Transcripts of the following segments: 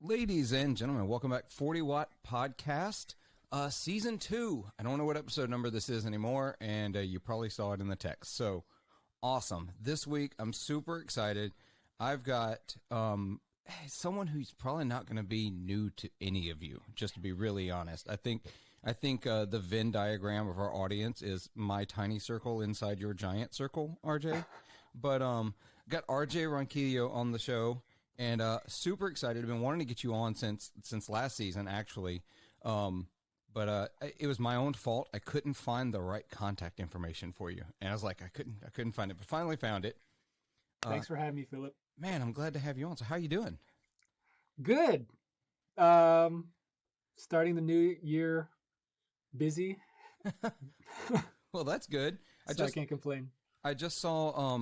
Ladies and gentlemen, welcome back. 40 Watt Podcast, Season 2. I don't know what episode number this is anymore, and you probably saw it in the text. So, awesome. This week, I'm super excited. I've got someone who's probably not going to be new to any of you, just to be really honest. I think the Venn diagram of our audience is my tiny circle inside your giant circle, RJ. But got RJ Ronquillio on the show. And super excited. I've been wanting to get you on since last season, actually. But it was my own fault. I couldn't find the right contact information for you, and I was like, I couldn't find it, but finally found it. Thanks for having me, Philip. Man, I'm glad to have you on. So, how you doing? Good. Starting the new year, busy. Well, that's good. I can't complain. I just saw.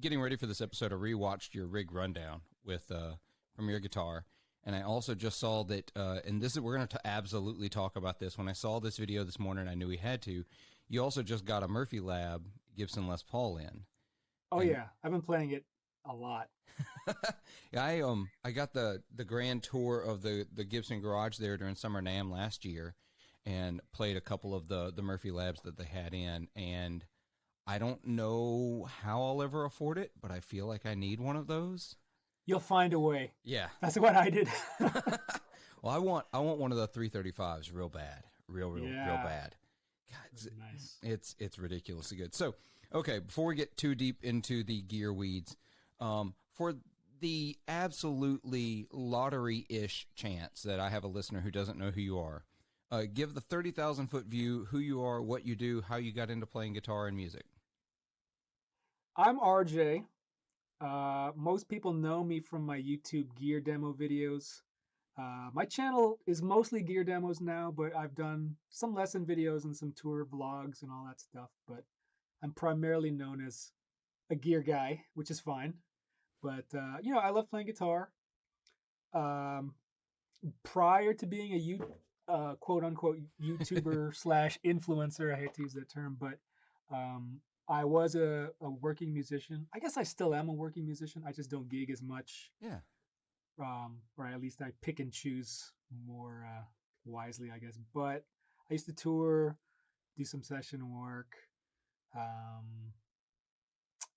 Getting ready for this episode, I rewatched your rig rundown with from your guitar, and I also just saw that. And we're going to absolutely talk about this. When I saw this video this morning, I knew we had to. You also just got a Murphy Lab Gibson Les Paul in. Oh yeah, I've been playing it a lot. Yeah, I got the grand tour of the Gibson garage there during Summer NAMM last year, and played a couple of the Murphy Labs that they had in, and I don't know how I'll ever afford it, but I feel like I need one of those. You'll find a way. Yeah. That's what I did. Well, I want one of the 335s real bad. Real bad. God, nice. It's ridiculously good. So, okay, before we get too deep into the gear weeds, for the absolutely lottery-ish chance that I have a listener who doesn't know who you are, give the 30,000-foot view, who you are, what you do, how you got into playing guitar and music. I'm RJ. Most people know me from my YouTube gear demo videos. My channel is mostly gear demos now, but I've done some lesson videos and some tour vlogs and all that stuff. But I'm primarily known as a gear guy, which is fine. But, I love playing guitar. Prior to being a quote unquote YouTuber / influencer, I hate to use that term, but I was a working musician. I guess I still am a working musician. I just don't gig as much. Yeah. Or at least I pick and choose more wisely, I guess. But I used to tour, do some session work.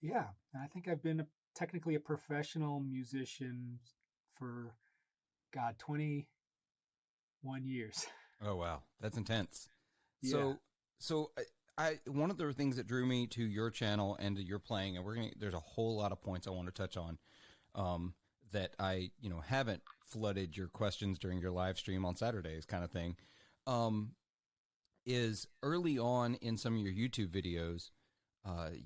Yeah, and I think I've been technically a professional musician for, 21 years. Oh, wow. That's intense. Yeah. So I one of the things that drew me to your channel and to your playing, and there's a whole lot of points I want to touch on, that I, haven't flooded your questions during your live stream on Saturdays kind of thing, is early on in some of your YouTube videos,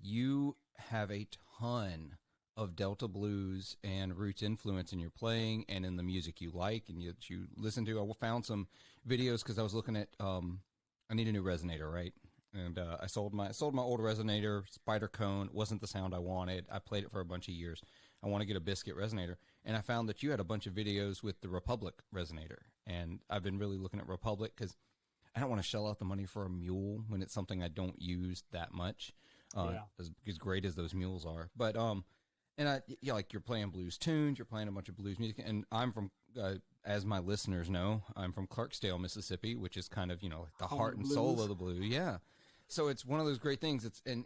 you have a ton of Delta blues and roots influence in your playing and in the music you like and you listen to. I found some videos because I was looking at, I need a new resonator, right? And I sold my old resonator, Spider Cone. Wasn't the sound I wanted. I played it for a bunch of years. I want to get a Biscuit resonator, and I found that you had a bunch of videos with the Republic resonator, and I've been really looking at Republic because I don't want to shell out the money for a mule when it's something I don't use that much. As great as those mules are, but and like you're playing blues tunes, you're playing a bunch of blues music, and I'm from, as my listeners know, I'm from Clarksdale, Mississippi, which is kind of, like the heart and soul of the blues. Yeah. So it's one of those great things. It's, and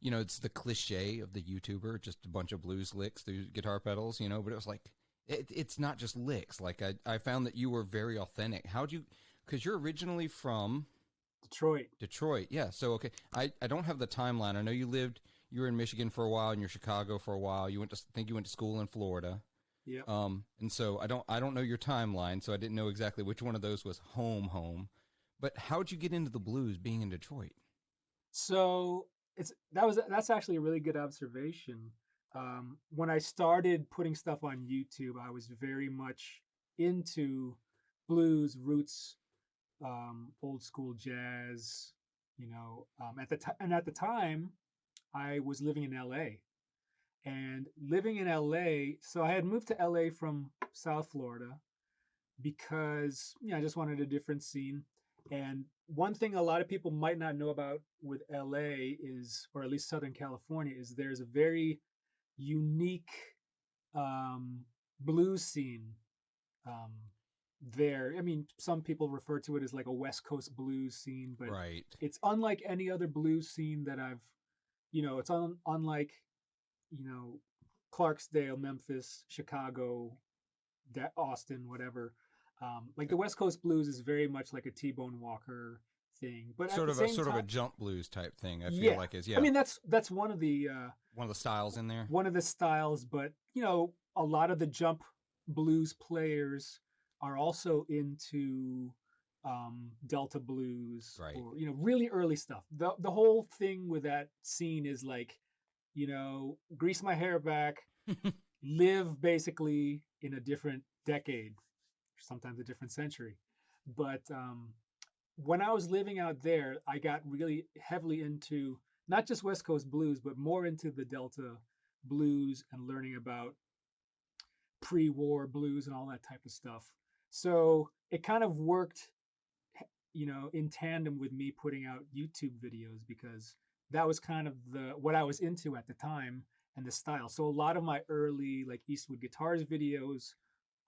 it's the cliche of the YouTuber, just a bunch of blues licks through guitar pedals, but it was like, it's not just licks. Like I found that you were very authentic. Because you're originally from Detroit. Yeah. So, okay. I don't have the timeline. I know you were in Michigan for a while and you're Chicago for a while. I think you went to school in Florida. Yeah. And so I don't know your timeline, so I didn't know exactly which one of those was home. But how'd you get into the blues being in Detroit? So that's actually a really good observation. When I started putting stuff on YouTube, I was very much into blues, roots, old school jazz, at the time I was living in LA. And living in LA, so I had moved to LA from South Florida because I just wanted a different scene. And one thing a lot of people might not know about with LA is, or at least Southern California, is there's a very unique um, blues scene um, there. I mean, some people refer to it as like a West Coast blues scene, but Right. it's unlike any other blues scene that I've, it's unlike, you know, Clarksdale, Memphis, Chicago, Austin, whatever. Like the West Coast blues is very much like a T-Bone Walker thing, but at the same Sort of a time, jump blues type thing. I feel yeah. like is I yeah, mean, that's one of the styles in there. one of the styles, but a lot of the jump blues players are also into Delta blues Right. or really early stuff. The whole thing with that scene is like, grease my hair back, live basically in a different decade, sometimes a different century. But when I was living out there, I got really heavily into not just West Coast blues, but more into the Delta blues and learning about pre-war blues and all that type of stuff. So it kind of worked, in tandem with me putting out YouTube videos because that was kind of the what I was into at the time and the style. So a lot of my early like Eastwood Guitars videos,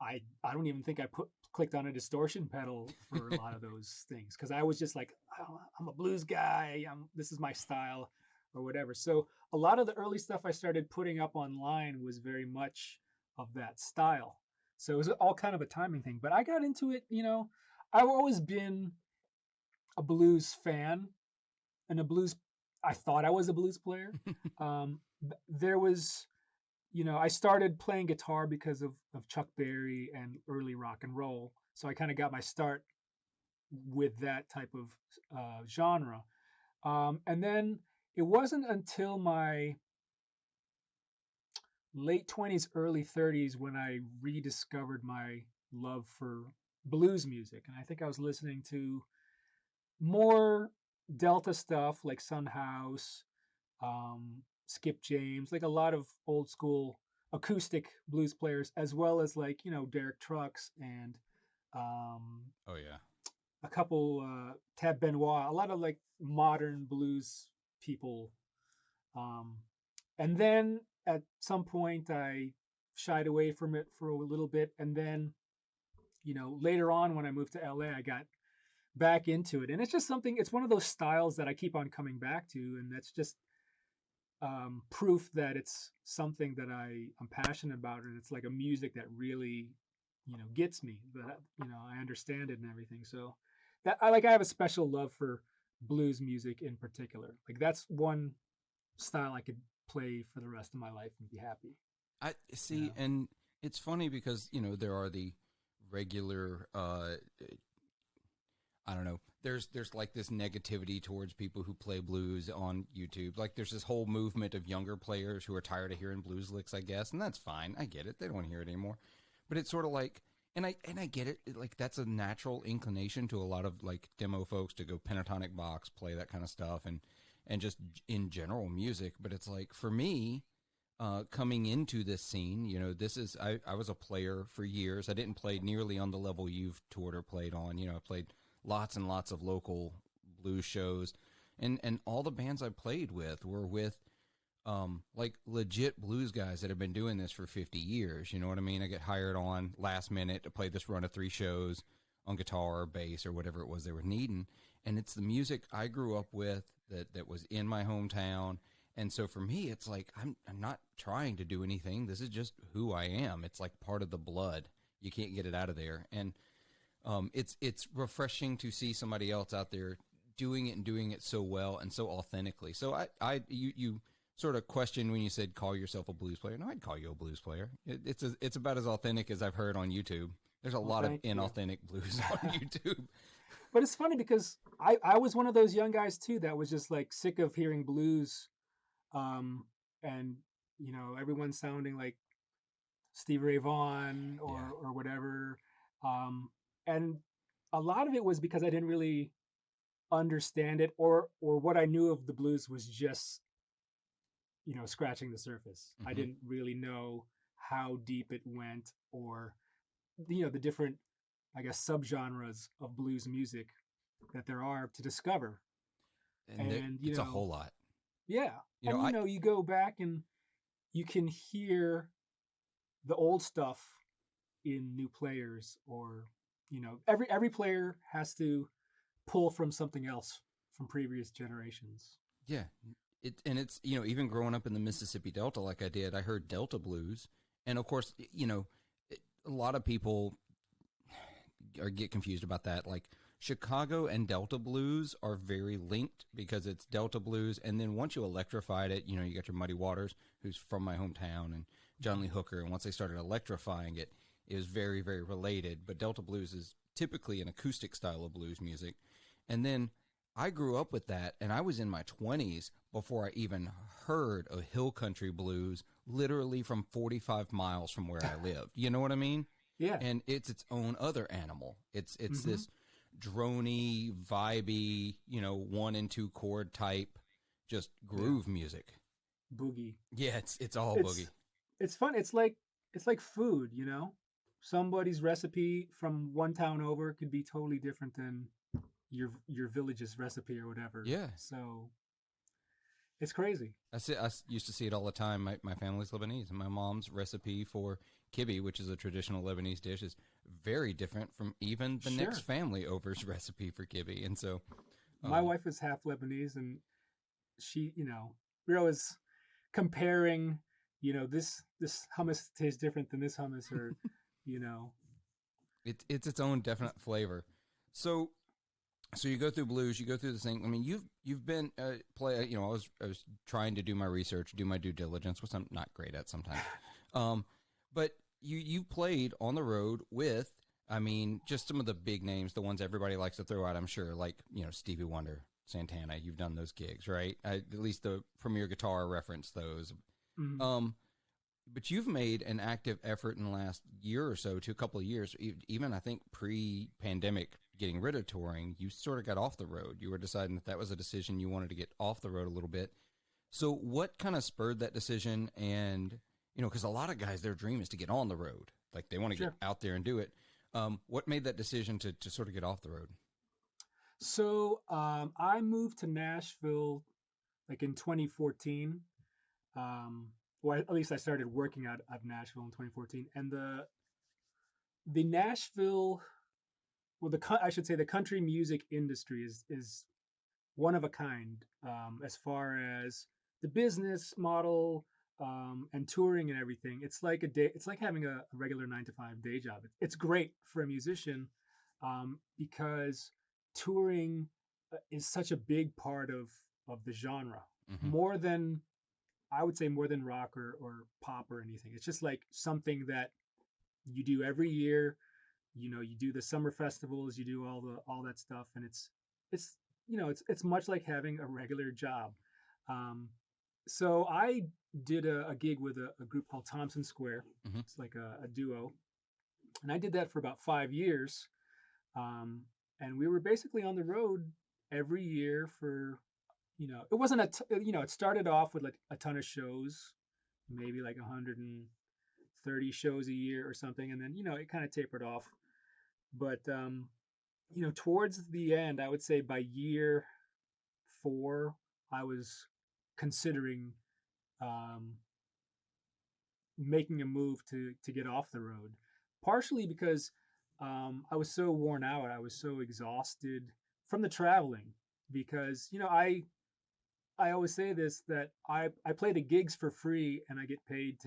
I don't even think I clicked on a distortion pedal for a lot of those things because I was just like, oh, I'm a blues guy. This is my style or whatever. So a lot of the early stuff I started putting up online was very much of that style. So it was all kind of a timing thing. But I got into it, I've always been a blues fan and a blues. I thought I was a blues player. There was, I started playing guitar because of Chuck Berry and early rock and roll. So I kind of got my start with that type of genre. And then it wasn't until my late 20s, early 30s when I rediscovered my love for blues music. And I think I was listening to more Delta stuff like Son House, Skip James, like a lot of old school acoustic blues players, as well as like, Derek Trucks and um, Oh yeah. a couple, Tab Benoit, a lot of like modern blues people. Um, and then at some point, I shied away from it for a little bit. And then, later on when I moved to LA, I got back into it. And it's just something, it's one of those styles that I keep on coming back to. And that's just proof that it's something that I'm passionate about. And it's like a music that really, gets me, that, I understand it and everything. So that I have a special love for blues music in particular. Like that's one style I could play for the rest of my life and be happy. I You see, know. and it's funny because there are the regular. I don't know. There's like this negativity towards people who play blues on YouTube. Like there's this whole movement of younger players who are tired of hearing blues licks, I guess, and that's fine. I get it. They don't want to hear it anymore. But it's sort of like, and I get it. Like that's a natural inclination to a lot of like demo folks to go pentatonic box, play that kind of stuff, and just in general music. But it's like for me, coming into this scene, this is I was a player for years. I didn't play nearly on the level you've toured or played on. I played lots and lots of local blues shows, and all the bands I played with were with like legit blues guys that have been doing this for 50 years. You know what I mean? I get hired on last minute to play this run of 3 shows on guitar or bass or whatever it was they were needing. And it's the music I grew up with that was in my hometown. And so for me, it's like, I'm not trying to do anything. This is just who I am. It's like part of the blood. You can't get it out of there. And it's refreshing to see somebody else out there doing it and doing it so well and so authentically. So you sort of question when you said call yourself a blues player. No, I'd call you a blues player. It's about as authentic as I've heard on YouTube. There's a Well, lot of thank you. inauthentic blues on YouTube. But it's funny because I was one of those young guys too that was just like sick of hearing blues, um, and everyone sounding like Stevie Ray Vaughan Yeah. or whatever. And a lot of it was because I didn't really understand it, or what I knew of the blues was just scratching the surface. I Hmm. didn't really know how deep it went, or the different, I guess, subgenres of blues music that there are to discover. And And it's a whole lot. yeah, You know, and I you go back and you can hear the old stuff in new players, or every player has to pull from something else from previous generations. Yeah. It's even growing up in the Mississippi Delta like I did, I heard Delta blues, and of course, a lot of people get confused about that. Like Chicago and Delta blues are very linked because it's Delta blues, and then once you electrified it, you got your Muddy Waters, who's from my hometown, and John Lee Hooker, and once they started electrifying it, it was very, very related. But Delta blues is typically an acoustic style of blues music, and then I grew up with that, and I was in my 20s before I even heard of hill country blues, literally from 45 miles from where I lived. You know what I mean? Yeah. And it's its own other animal. It's Mm-hmm. this drony, vibey, 1 and 2 chord type, just groove music. Boogie. Yeah, it's all It's boogie. it's fun. It's like food. Somebody's recipe from one town over could be totally different than your village's recipe or whatever. Yeah. So it's crazy. I used to see it all the time. My family's Lebanese, and my mom's recipe for kibbeh, which is a traditional Lebanese dish, is very different from even the next family over's recipe for kibbeh. And so, my wife is half Lebanese, and she, we're always comparing, this hummus tastes different than this hummus, or, you know. it's its own definite flavor. So you go through blues, you go through this thing. I mean, you've been play. I was trying to do my research, do my due diligence, which I'm not great at sometimes. But you played on the road with, I mean, just some of the big names, the ones everybody likes to throw out. I'm sure, like Stevie Wonder, Santana. You've done those gigs, right? At least the Premier Guitar referenced those. Mm-hmm. But you've made an active effort in the last year or so, to a couple of years, even I think pre-pandemic, getting rid of touring. You sort of got off the road. You were deciding that was a decision you wanted to get off the road a little bit. So what kind of spurred that decision? And, because a lot of guys, their dream is to get on the road. Like they want to get out there and do it. What made that decision to sort of get off the road? So I moved to Nashville like in 2014. Well, at least I started working out of Nashville in 2014, and the Nashville, well, I should say the country music industry is one of a kind, as far as the business model, and touring and everything. It's like it's like having a regular 9 to 5 day job. It's great for a musician, because touring is such a big part of the genre, Mm-hmm. more than, I would say, more than rock or pop or anything. It's just like something that you do every year. You do the summer festivals, you do all that stuff, and it's much like having a regular job. So I did a gig with a group called Thompson Square. Mm-hmm. It's like a duo, and I did that for about 5 years. And we were basically on the road every year for, it wasn't it started off with like a ton of shows, maybe like 130 shows a year or something, and then it kind of tapered off. But towards the end, I would say by year 4, I was considering, um, making a move to get off the road, partially because, I was so worn out, I was so exhausted from the traveling, because I always say this, that I play the gigs for free, and I get paid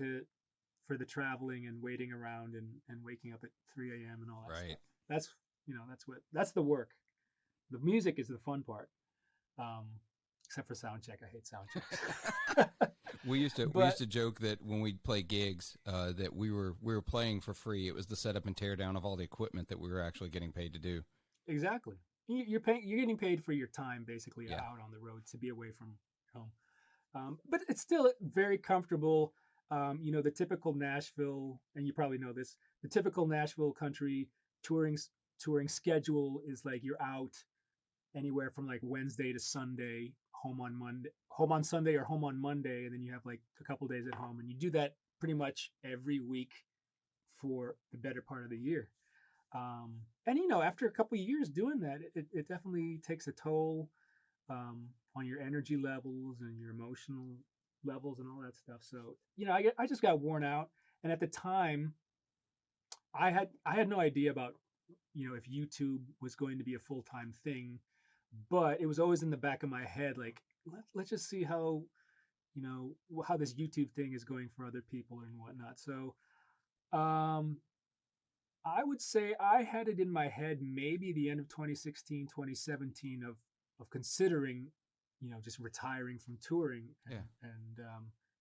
for the traveling and waiting around and waking up at 3 a.m. and all that Right. stuff. That's the work. The music is the fun part. Except for sound check. I hate sound checks. We used But to joke that when we'd play gigs, that we were playing for free. It was the setup and tear down of all the equipment that we were actually getting paid to do. exactly, you're getting paid for your time, basically, out on the road, to be away from home. But it's still very comfortable. The typical Nashville, and you probably know this, the typical Nashville country touring schedule is like you're out anywhere from like Wednesday to Sunday, home on Sunday or home on Monday, and then you have like a couple days at home, and you do that pretty much every week for the better part of the year. And after a couple of years doing that, it definitely takes a toll, on your energy levels and your emotional levels and all that stuff. So I just got worn out, And at the time, I had no idea about, if YouTube was going to be a full-time thing, but it was always in the back of my head, like, let's just see how this YouTube thing is going for other people and whatnot. So um, I would say I had it in my head maybe the end of 2016, 2017 of considering, just retiring from touring and, Yeah.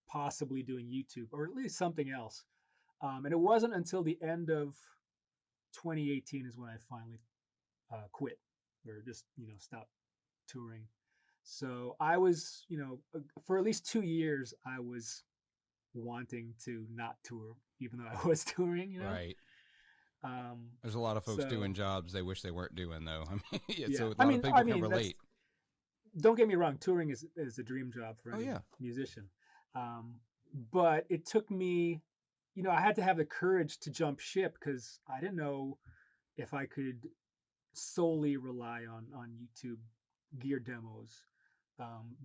possibly doing YouTube or at least something else. And it wasn't until the end of 2018 is when I finally quit or just stopped touring. So I was, for at least 2 years, I was wanting to not tour, even though I was touring. Right. Um, There's a lot of folks doing so jobs they wish they weren't doing, though. I mean, yeah, yeah, so a lot of people can that's, relate. don't get me wrong, touring is a dream job for Oh, any yeah. musician. Um, but it took me, I had to have the courage to jump ship because I didn't know if I could solely rely on YouTube gear demos.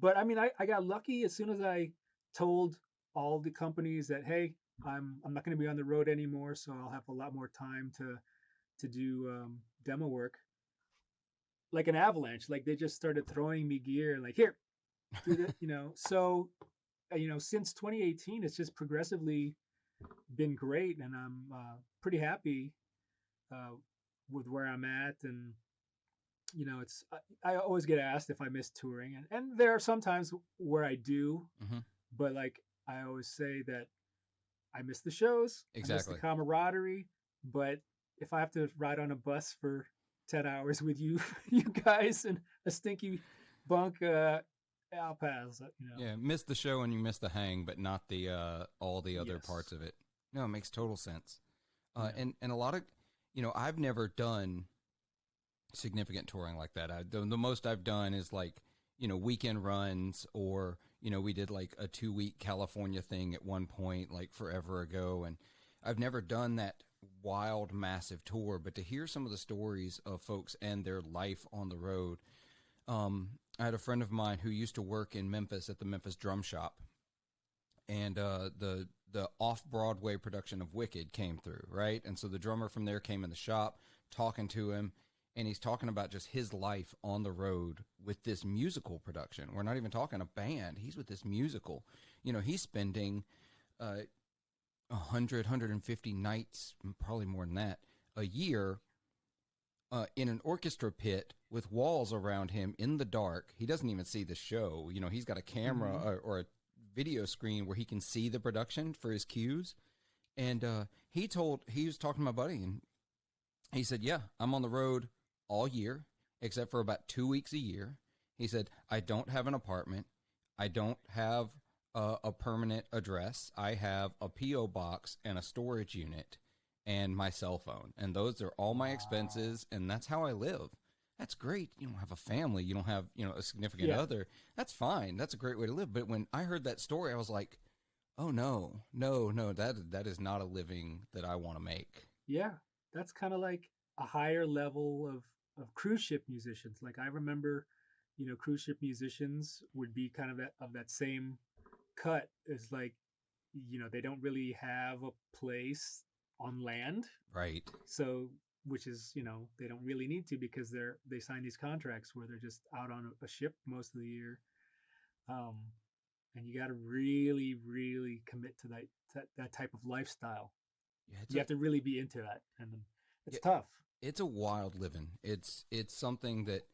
But I mean, I got lucky as soon as I told all the companies that, hey, I'm not going to be on the road anymore, so I'll have a lot more time to do demo work. Like an avalanche, like they just started throwing me gear, and like, here, do that, So since 2018, it's just progressively been great, and I'm pretty happy uh, with where I'm at. And it's I always get asked if I miss touring, and there are some times where I do, Hmm. but like I always say that I miss the shows, I miss the Exactly. camaraderie. But if I have to ride on a bus for 10 hours with you, you guys, in a stinky bunk, I'll pass. Yeah, miss the show and you miss the hang, but not the all the other Yes. parts of it. No, it makes total sense. Yeah. And a lot of, I've never done significant touring like that. The most I've done is like, weekend runs, or, we did like a 2-week California thing at one point, like forever ago. And I've never done that wild, massive tour. But to hear some of the stories of folks and their life on the road, I had a friend of mine who used to work in Memphis at the Memphis Drum Shop, and the off Broadway production of Wicked came through, right? And so the drummer from there came in the shop, talking to him, and he's talking about just his life on the road with this musical production. We're not even talking a band; he's with this musical. He's spending 150 nights, probably more than that, a year in an orchestra pit with walls around him in the dark. He doesn't even see the show. He's got a camera Hmm. or a video screen where he can see the production for his cues. And he was talking to my buddy, and he said, "Yeah, I'm on the road all year, except for about 2 weeks a year." He said, "I don't have an apartment. I don't have a permanent address. I have a P.O. box and a storage unit and my cell phone. And those are all my Wow. expenses, and that's how I live." That's great. You don't have a family. You don't have, a significant Yeah. other. That's fine. That's a great way to live. But when I heard that story, I was like, oh no, no, no, that is not a living that I want to make. Yeah. That's kind of like a higher level of cruise ship musicians. Like I remember, cruise ship musicians would be kind of that same cut as like, they don't really have a place on land. Right. So which is, they don't really need to because they sign these contracts where they're just out on a ship most of the year. Um, and you got to really, really commit to that type of lifestyle. Yeah, You have to really be into that, and it's yeah, tough. it's a wild living. It's something that,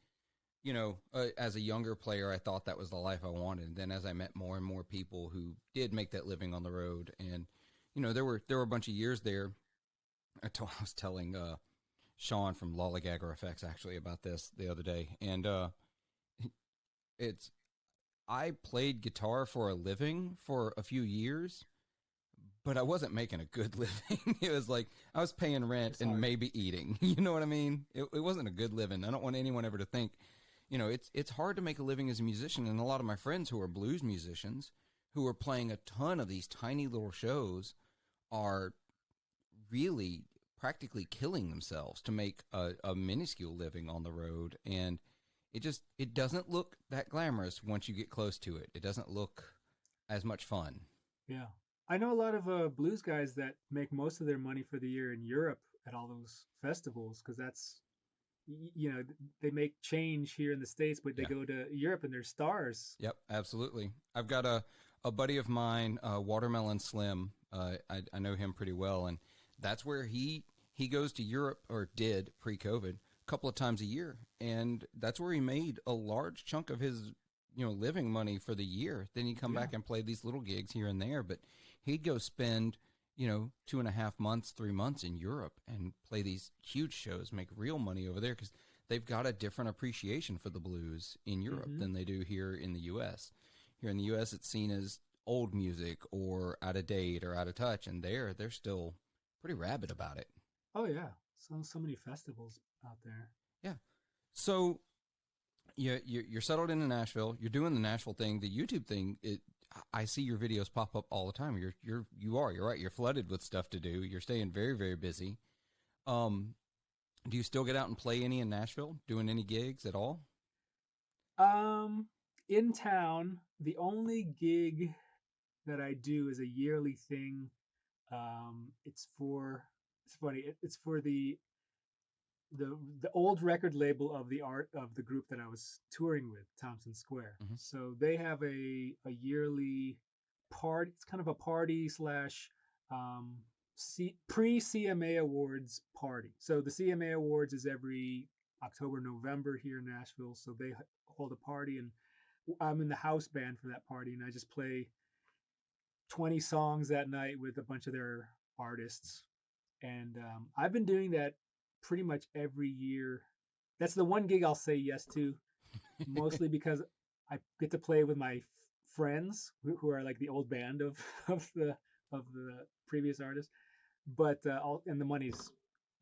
as a younger player, I thought that was the life I wanted. And then as I met more and more people who did make that living on the road, and there were a bunch of years there. I was telling Sean from Lollygagger Effects actually about this the other day, and it's I played guitar for a living for a few years, but I wasn't making a good living. It was like I was paying rent It's and hard. maybe eating. You know what I mean? It wasn't a good living. I don't want anyone ever to think, it's hard to make a living as a musician. And a lot of my friends who are blues musicians, who are playing a ton of these tiny little shows, are really practically killing themselves to make a minuscule living on the road. And it doesn't look that glamorous once you get close to it. It doesn't look as much fun. Yeah. I know a lot of blues guys that make most of their money for the year in Europe at all those festivals because they make change here in the States, but they Yeah. go to Europe and they're stars. Yep, absolutely. I've got a buddy of mine, Watermelon Slim. I know him pretty well, and that's where he goes to Europe, or did pre-COVID, a couple of times a year, and that's where he made a large chunk of his living money for the year. Then he'd come Yeah. back and play these little gigs here and there, but he'd go spend 2.5 months, 3 months in Europe and play these huge shows, make real money over there because they've got a different appreciation for the blues in Europe Hmm. than they do here in the U.S. Here in the U.S., it's seen as old music or out of date or out of touch, and they're still pretty rabid about it. Oh yeah, so many festivals out there. Yeah. So you're settled into Nashville. You're doing the Nashville thing, the YouTube thing. I see your videos pop up all the time. You're right. You're flooded with stuff to do. You're staying very, very busy. Um, do you still get out and play any in Nashville? Doing any gigs at all? Um, in town, the only gig that I do is a yearly thing. It's funny. It's for the old record label of the art of the group that I was touring with, Thompson Square. Hmm. So they have a yearly party. It's kind of a party slash um, pre CMA Awards party. So the CMA Awards is every October, November here in Nashville. So they hold a party, and I'm in the house band for that party, and I just play 20 songs that night with a bunch of their artists. And I've been doing that pretty much every year. That's the one gig I'll say yes to, mostly because I get to play with my friends who are like the old band of of the previous artist. But and the money's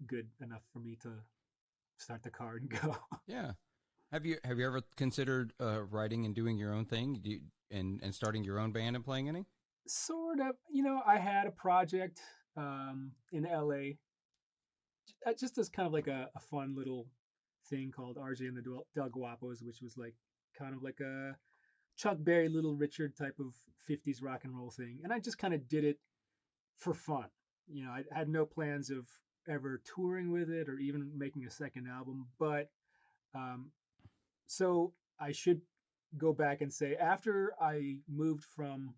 good enough for me to start the car and go. Yeah. Have you ever considered writing and doing your own thing? And starting your own band and playing any? Sort of. I had a project in LA, just as kind of like a fun little thing called RJ and the Del Guapos, which was like kind of like a Chuck Berry, Little Richard type of 50s rock and roll thing. And I just kind of did it for fun. I had no plans of ever touring with it or even making a second album. But um, so I should go back and say, after I moved from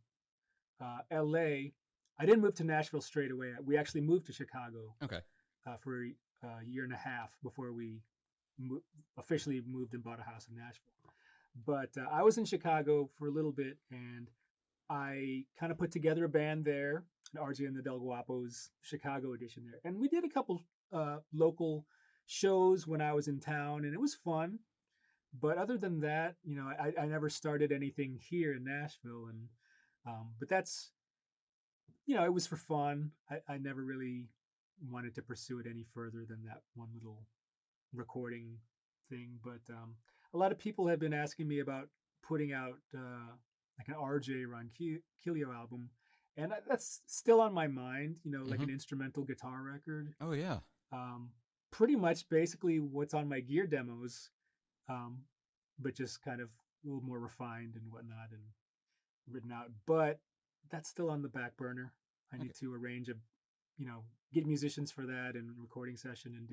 LA, I didn't move to Nashville straight away. We actually moved to Chicago Okay. for a year and a half before we mo- officially moved and bought a house in Nashville. But I was in Chicago for a little bit, and I kind of put together a band there, an RJ and the Del Guapos Chicago edition there, and we did a couple local shows when I was in town, and it was fun. But other than that, I never started anything here in Nashville, and but that's it was for fun. I never really wanted to pursue it any further than that one little recording thing. But a lot of people have been asking me about putting out like an RJ Ronquillio album, and that's still on my mind. Like Hmm. an instrumental guitar record. Oh yeah. Um, Pretty much, basically, what's on my gear demos, um, but just kind of a little more refined and whatnot and written out. But that's still on the back burner. I Okay. need to arrange you know, get musicians for that and recording session and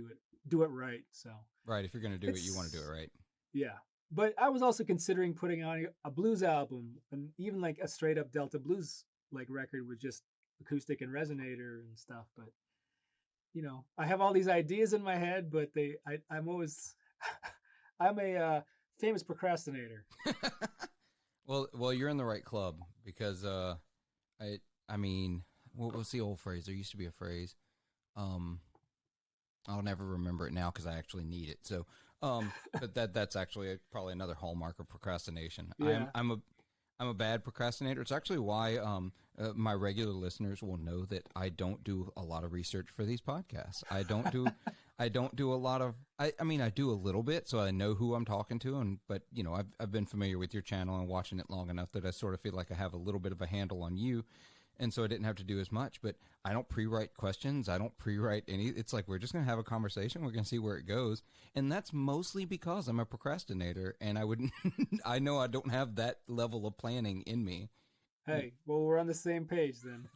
do it right. So Right. If you're gonna do it, you want to do it's it right. yeah. But I was also considering putting on a blues album and even like a straight up Delta blues like record with just acoustic and resonator and stuff. But I have all these ideas in my head, but I'm always I'm a famous procrastinator. Well, you're in the right club because I I mean, what was the old phrase? There used to be a phrase. Um, I'll never remember it now because I actually need it. So, but that's actually probably another hallmark of procrastination. Yeah. I'm a bad procrastinator. It's actually why my regular listeners will know that I don't do a lot of research for these podcasts. I don't do a lot of. I mean, I do a little bit, so I know who I'm talking to, but I've been familiar with your channel and watching it long enough that I sort of feel like I have a little bit of a handle on you. And so I didn't have to do as much, but I don't pre-write questions. I don't pre-write any. It's like we're just going to have a conversation. We're going to see where it goes. And that's mostly because I'm a procrastinator and I wouldn't, I know I don't have that level of planning in me. Hey, well, we're on the same page then.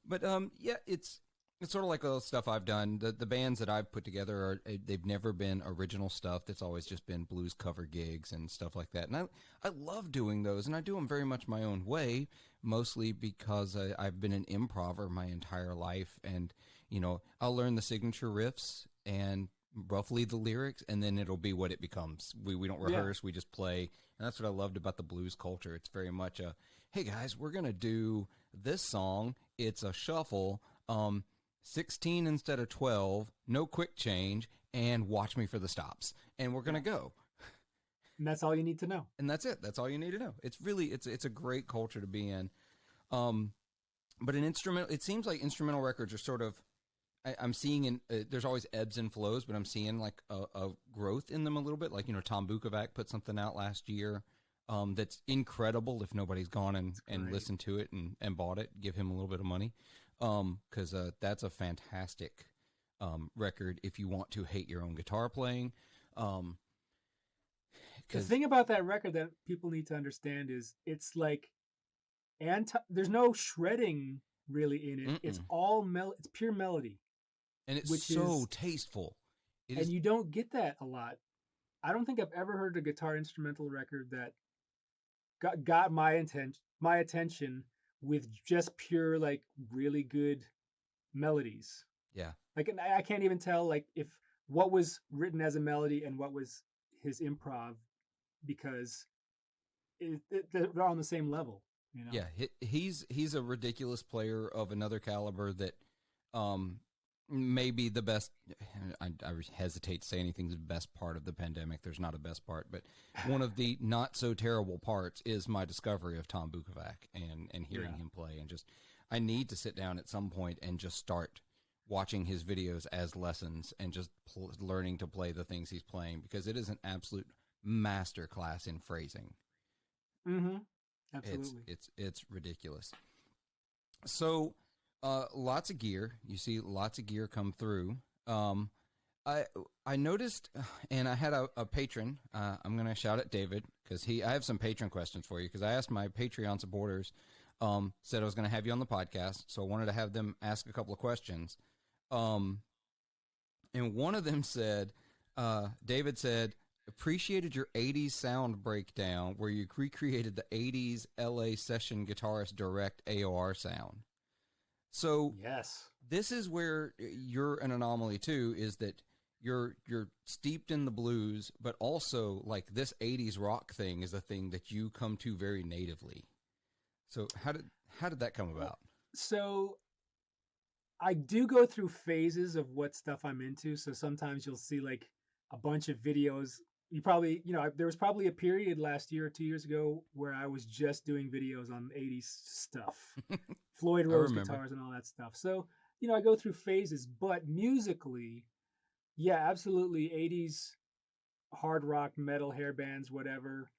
But yeah, it's sort of like all the stuff I've done. The bands that I've put together are they've never been original stuff. That's always just been blues cover gigs and stuff like that. And I love doing those, and I do them very much my own way, mostly because I've been an improver my entire life, and I'll learn the signature riffs and roughly the lyrics, and then it'll be what it becomes. We don't Yeah. rehearse, we just play, and that's what I loved about the blues culture. It's very much a, hey guys, we're gonna do this song. It's a shuffle. 16 instead of 12, no quick change, and watch me for the stops. And we're going to go. And that's all you need to know. And that's it. That's all you need to know. It's really, it's a great culture to be in. But it seems like instrumental records are sort of, I'm seeing there's always ebbs and flows, but I'm seeing like a growth in them a little bit. Like, Tom Bukovac put something out last year that's incredible. If nobody's gone and listened to it and bought it, give him a little bit of money. Because that's a fantastic record if you want to hate your own guitar playing. The thing about that record that people need to understand is it's like there's no shredding really in it. Mm-mm. It's all it's pure melody. And it's so tasteful. And you don't get that a lot. I don't think I've ever heard a guitar instrumental record that got my attention with just pure, like, really good melodies. Yeah. Like, I can't even tell, like, if what was written as a melody and what was his improv, because they're on the same level, Yeah, he's a ridiculous player of another caliber that may be the best. I hesitate to say anything's the best part of the pandemic. There's not a best part, but one of the not so terrible parts is my discovery of Tom Bukovac and hearing him play. And just, I need to sit down at some point and just start watching his videos as lessons and just learning to play the things he's playing, because it is an absolute master class in phrasing. Mm-hmm. Absolutely. It's ridiculous. So lots of gear. You see lots of gear come through. I noticed, and I had a patron. I'm going to shout at David because I have some patron questions for you, because I asked my Patreon supporters. Said I was going to have you on the podcast, so I wanted to have them ask a couple of questions. And one of them said, David said, appreciated your 80s sound breakdown where you recreated the 80s LA session guitarist direct AOR sound. So yes, this is where you're an anomaly too, is that you're steeped in the blues, but also like this 80s rock thing is a thing that you come to very natively. So how did that come about? So I do go through phases of what stuff I'm into. So sometimes you'll see like a bunch of videos. You probably, there was probably a period last year or 2 years ago where I was just doing videos on 80s stuff, Floyd Rose guitars and all that stuff. So, I go through phases, but musically, yeah, absolutely. 80s hard rock, metal, hair bands, whatever,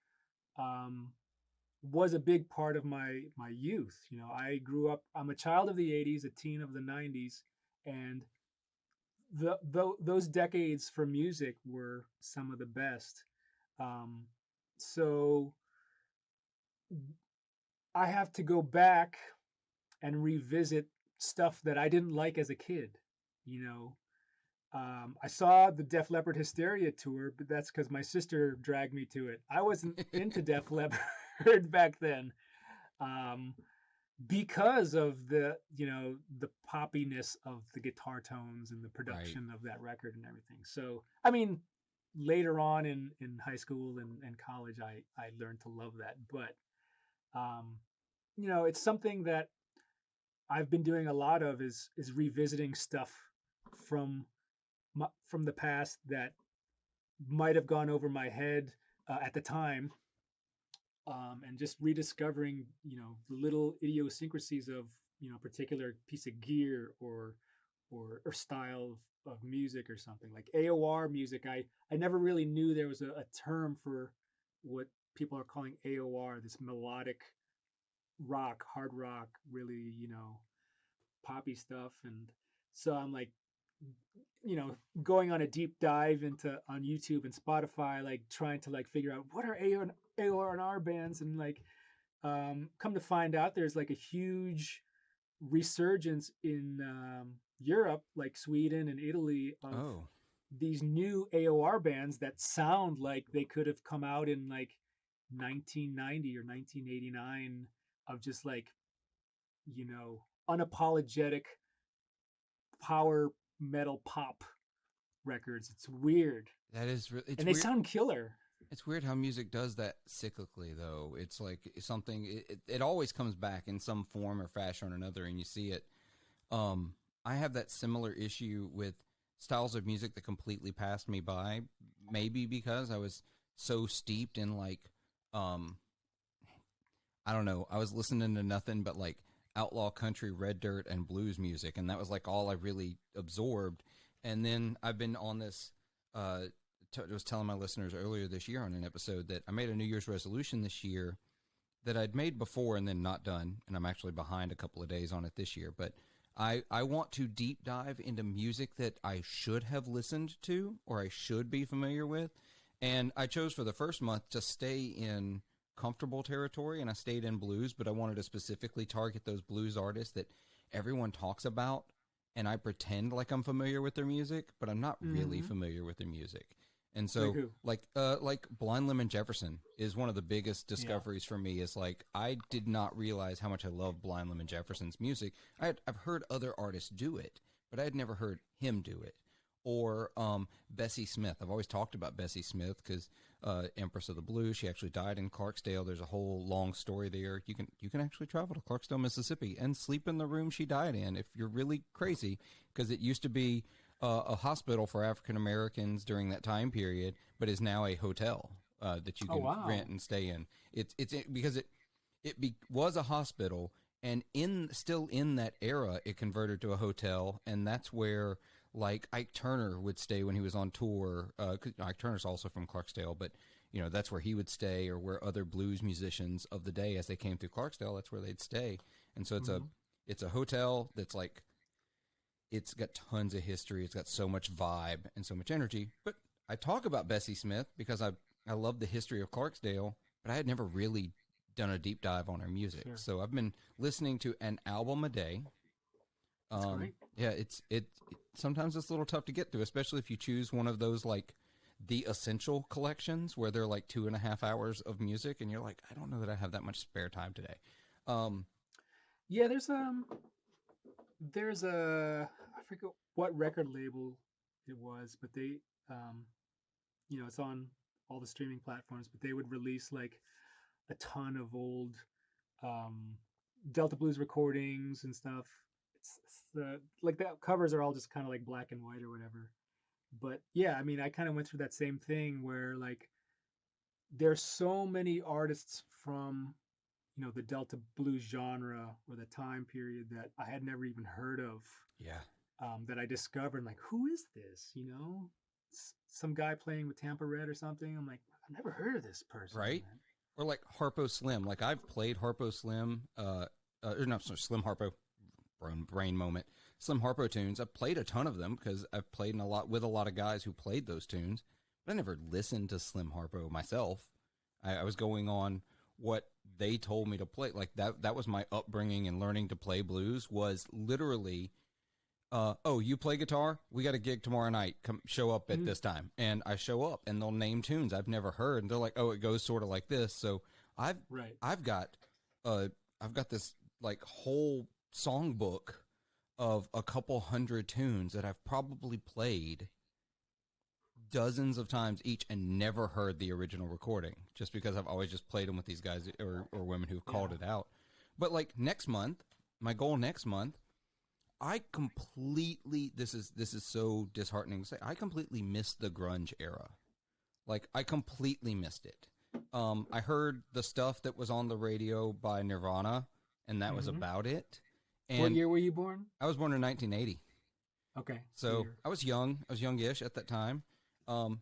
was a big part of my youth. I grew up, I'm a child of the 80s, a teen of the 90s, and those decades for music were some of the best. So I have to go back and revisit stuff that I didn't like as a kid. I saw the Def Leppard Hysteria tour, but that's because my sister dragged me to it. I wasn't into Def Leppard back then. Because of the poppiness of the guitar tones and the production of that record and everything. So, I mean, later on in high school and college, I learned to love that. But, it's something that I've been doing a lot of is revisiting stuff from the past that might have gone over my head at the time. And just rediscovering, the little idiosyncrasies of, a particular piece of gear or style of music or something like AOR music. I never really knew there was a term for what people are calling AOR, this melodic rock, hard rock, really, poppy stuff. And so I'm like, going on a deep dive on YouTube and Spotify, like trying to like figure out what are AOR and R bands, and like come to find out, there's like a huge resurgence in Europe, like Sweden and Italy, of Oh, these new AOR bands that sound like they could have come out in like 1990 or 1989, of just like, unapologetic power metal pop records. It's weird. that is it's And they weird. sound killer. It's weird how music does that cyclically, though. It's like something. It always comes back in some form or fashion or another, and you see it. I have that similar issue with styles of music that completely passed me by. Maybe because I was so steeped in like, I don't know. I was listening to nothing but like outlaw country, red dirt, and blues music, and that was like all I really absorbed. And then I've been on this. I was telling my listeners earlier this year on an episode that I made a New Year's resolution this year that I'd made before and then not done, and I'm actually behind a couple of days on it this year. But I want to deep dive into music that I should have listened to or I should be familiar with. And I chose for the first month to stay in comfortable territory, and I stayed in blues, but I wanted to specifically target those blues artists that everyone talks about, and I pretend like I'm familiar with their music, but I'm not really familiar with their music. And so, like Blind Lemon Jefferson is one of the biggest discoveries for me. Is like I did not realize how much I love Blind Lemon Jefferson's music. I've heard other artists do it, but I had never heard him do it. Or Bessie Smith. I've always talked about Bessie Smith because Empress of the Blues. She actually died in Clarksdale. There's a whole long story there. You can actually travel to Clarksdale, Mississippi, and sleep in the room she died in if you're really crazy, because it used to be a hospital for African Americans during that time period, but is now a hotel that you can rent and stay in. It's because was a hospital, and still in that era, it converted to a hotel, and that's where like Ike Turner would stay when he was on tour. 'Cause Ike Turner's also from Clarksdale, but that's where he would stay, or where other blues musicians of the day, as they came through Clarksdale, that's where they'd stay. And so it's a hotel that's like, it's got tons of history. It's got so much vibe and so much energy. But I talk about Bessie Smith because I love the history of Clarksdale, but I had never really done a deep dive on her music. Sure. So I've been listening to an album a day. That's great. Yeah, it sometimes it's a little tough to get through, especially if you choose one of those like the essential collections where they're like 2.5 hours of music, and you're like, I don't know that I have that much spare time today. Yeah, there's a, I forget what record label it was, but they it's on all the streaming platforms, but they would release like a ton of old Delta Blues recordings and stuff. It's like the covers are all just kind of like black and white or whatever. But yeah, I mean, I kind of went through that same thing where like there's so many artists from the Delta blues genre or the time period that I had never even heard of. Yeah. That I discovered, like, who is this? Some guy playing with Tampa Red or something. I'm like, I've never heard of this person. Right. Man. Or like Harpo Slim. Like I've played Harpo Slim, Slim Harpo, brain moment. Slim Harpo tunes. I've played a ton of them because I've played with a lot of guys who played those tunes, but I never listened to Slim Harpo myself. I was going on what they told me to play. Like that was my upbringing and learning to play blues was literally, you play guitar? We got a gig tomorrow night. Come show up at this time. And I show up and they'll name tunes I've never heard. And they're like, oh, it goes sort of like this. So I've got this like whole songbook of a couple hundred tunes that I've probably played dozens of times each and never heard the original recording, just because I've always just played them with these guys or women who've called it out. But like my goal next month, I completely, this is so disheartening to say, I completely missed the grunge era. Like I completely missed it. I heard the stuff that was on the radio by Nirvana, and that was about it. And what year were you born? I was born in 1980. Okay. So I was young. I was youngish at that time.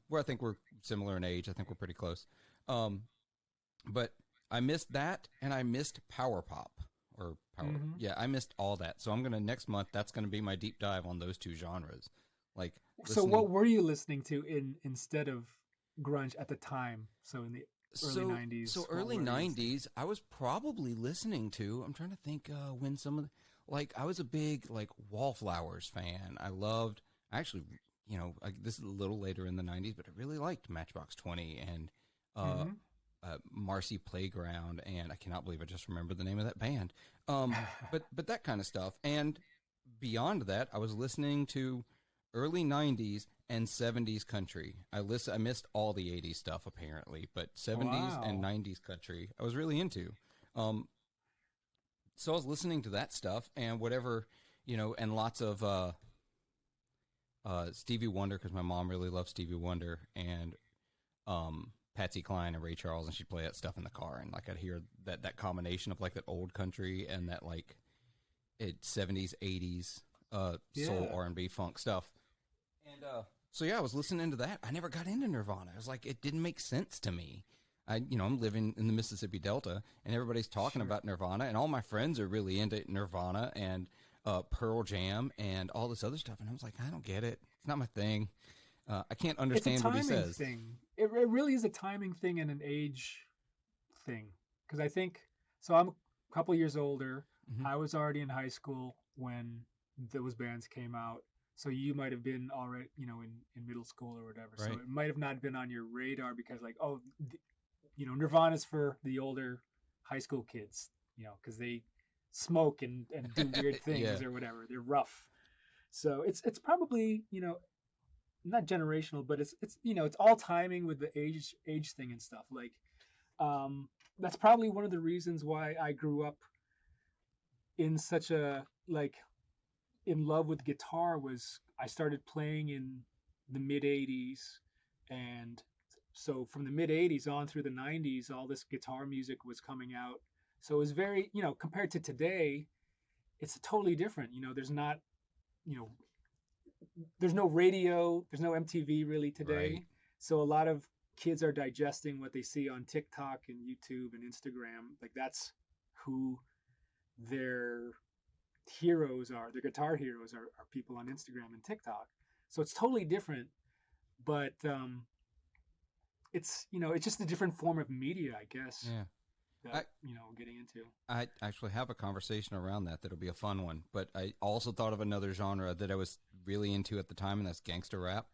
Where I think we're similar in age. I think we're pretty close. But I missed that, and I missed power pop or power. Yeah, I missed all that. So I'm gonna next month. That's gonna be my deep dive on those two genres. Like, so what were you listening to instead of grunge at the time? So in the early 90s? So What early were you listening 90s, I was probably listening to, I'm trying to think when some of the, like, I was a big, like, Wallflowers fan. I loved, actually, you know, this is a little later in the 90s, but I really liked Matchbox 20 and to? Marcy Playground, and I cannot believe I just remembered the name of that band. But that kind of stuff. And beyond that, I was listening to early 90s and 70s country. I missed all the 80s stuff apparently, but 70s and Wow. 90s country I was really into. So I was listening to that stuff and whatever, you know, and lots of Stevie Wonder, because my mom really loved Stevie Wonder, and Patsy Cline and Ray Charles, and she'd play that stuff in the car, and like I'd hear that combination of like that old country and that like 70s 80s soul R&B funk stuff. And so yeah, I was listening to that. I never got into Nirvana. I was like, it didn't make sense to me. I'm living in the Mississippi Delta, and everybody's talking about Nirvana, and all my friends are really into Nirvana and Pearl Jam and all this other stuff, and I was like, I don't get it. It's not my thing. I can't understand what he says. Thing. It really is a timing thing and an age thing. Because I think, so I'm a couple years older. Mm-hmm. I was already in high school when those bands came out. So you might have been already, you know, in middle school or whatever. Right. So it might have not been on your radar because like, oh, you know, Nirvana's for the older high school kids, you know, because they smoke and do weird things or whatever. They're rough. So it's probably, you know, not generational, but it's you know, it's all timing with the age thing and stuff. Like that's probably one of the reasons why I grew up in such a like in love with guitar. Was I started playing in the mid 80s, and so from the mid 80s on through the 90s, all this guitar music was coming out. So it was very, you know, compared to today, it's totally different. You know, there's not, you know, there's no radio, there's no MTV really today. Right. So a lot of kids are digesting what they see on TikTok and YouTube and Instagram. Like that's who their heroes are. Their guitar heroes are people on Instagram and TikTok. So it's totally different, but it's, you know, it's just a different form of media, I guess. Yeah. That, you know, getting into. I actually have a conversation around that'll be a fun one. But I also thought of another genre that I was really into at the time, and that's gangsta rap.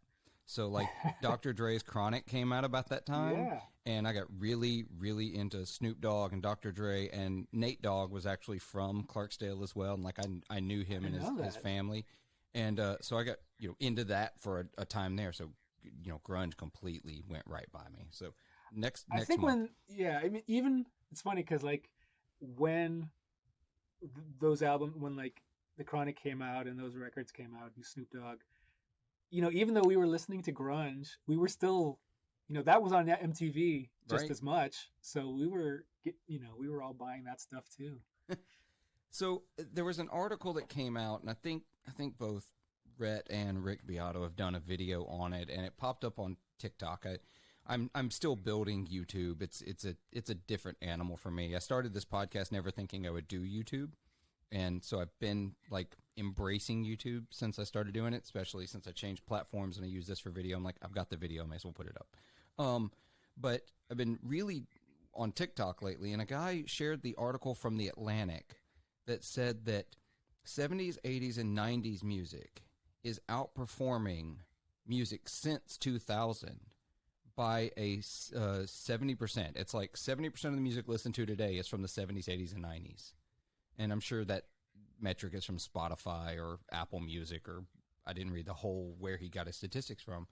So like Dr. Dre's Chronic came out about that time, and I got really, really into Snoop Dogg and Dr. Dre, and Nate Dogg was actually from Clarksdale as well, and like I knew him and his family, and so I got, you know, into that for a time there. So, you know, grunge completely went right by me. So next I think month. I mean, even it's funny because like when those albums, when like the Chronic came out and those records came out, and Snoop Dogg, you know, even though we were listening to grunge, we were still, you know, that was on MTV just as much. So we were, you know, we were all buying that stuff too. So there was an article that came out, and I think both Rhett and Rick Beato have done a video on it, and it popped up on TikTok. I'm still building YouTube. It's a different animal for me. I started this podcast never thinking I would do YouTube, and so I've been like embracing YouTube since I started doing it, especially since I changed platforms and I use this for video. I'm like, I've got the video, I may as well put it up. But I've been really on TikTok lately, and a guy shared the article from The Atlantic that said that 70s, 80s, and 90s music is outperforming music since 2000 by a 70%. It's like 70% of the music listened to today is from the 70s, 80s, and 90s. And I'm sure that metric is from Spotify or Apple Music, or I didn't read the whole where he got his statistics from.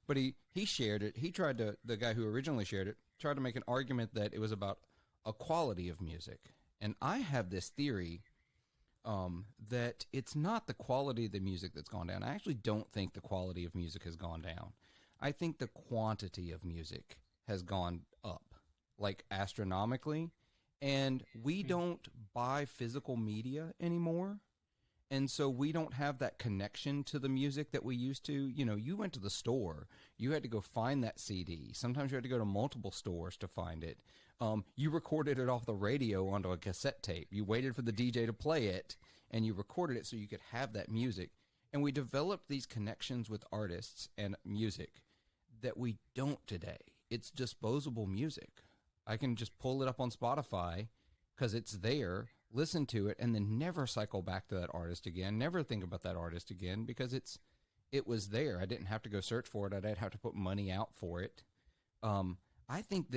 But he shared it. The guy who originally shared it, tried to make an argument that it was about a quality of music. And I have this theory that it's not the quality of the music that's gone down. I actually don't think the quality of music has gone down. I think the quantity of music has gone up, like astronomically. And we don't buy physical media anymore. And so we don't have that connection to the music that we used to. You know, you went to the store. You had to go find that CD. Sometimes you had to go to multiple stores to find it. You recorded it off the radio onto a cassette tape. You waited for the DJ to play it, and you recorded it so you could have that music. And we developed these connections with artists and music that we don't today. It's disposable music. I can just pull it up on Spotify because it's there, listen to it, and then never cycle back to that artist again, never think about that artist again because it was there. I didn't have to go search for it. I didn't have to put money out for it. I think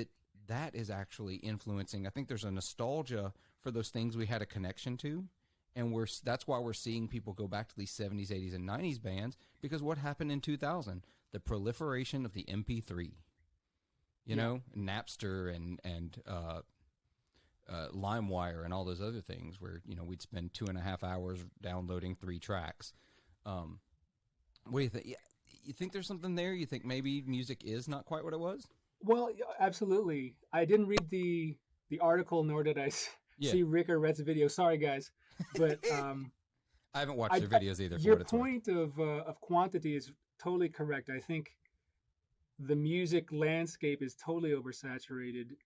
that is actually influencing. I think there's a nostalgia for those things we had a connection to, and that's why we're seeing people go back to these 70s, 80s, and 90s bands, because what happened in 2000? The proliferation of the MP3. You know, Napster and LimeWire and all those other things where, you know, we'd spend 2.5 hours downloading 3 tracks. What do you think? You think there's something there? You think maybe music is not quite what it was? Well, absolutely. I didn't read the article, nor did I see Rick or Rhett's video. Sorry, guys. But I haven't watched their videos either. Your point of quantity is totally correct. I think the music landscape is totally oversaturated,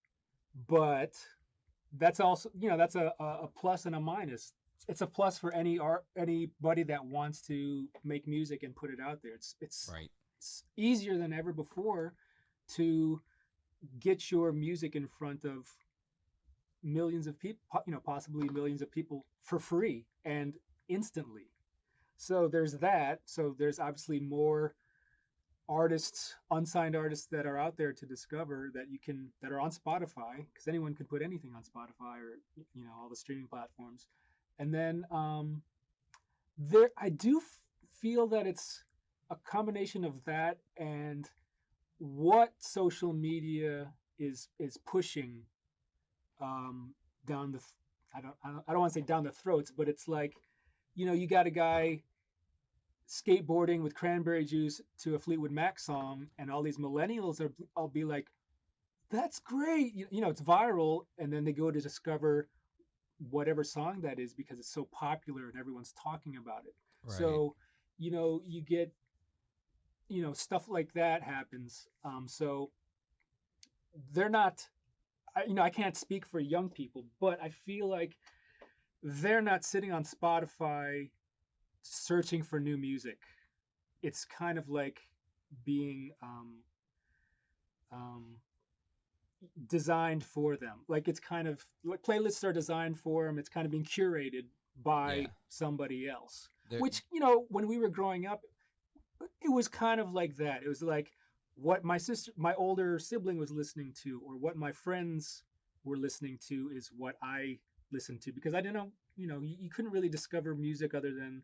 but that's also, you know, that's a plus and a minus. It's a plus for anybody that wants to make music and put it out there. It's right. It's easier than ever before to get your music in front of millions of people, you know, possibly millions of people for free and instantly. So there's that. So there's obviously more artists, unsigned artists that are out there to discover that are on Spotify, because anyone can put anything on Spotify or, you know, all the streaming platforms. And then I do feel that it's a combination of that and what social media is pushing down the I don't want to say down the throats, but it's like, you know, you got a guy skateboarding with cranberry juice to a Fleetwood Mac song, and all these millennials I'll be like, that's great, you know, it's viral, and then they go to discover whatever song that is because it's so popular and everyone's talking about it. Right. So, you know, you get, you know, stuff like that happens. So they're not, I can't speak for young people, but I feel like they're not sitting on Spotify searching for new music. It's kind of like being designed for them. Like, it's kind of like playlists are designed for them. It's kind of being curated by somebody else. Which, you know, when we were growing up, it was kind of like that. It was like what my older sibling was listening to, or what my friends were listening to is what I listened to, because I didn't know, you know, you couldn't really discover music other than,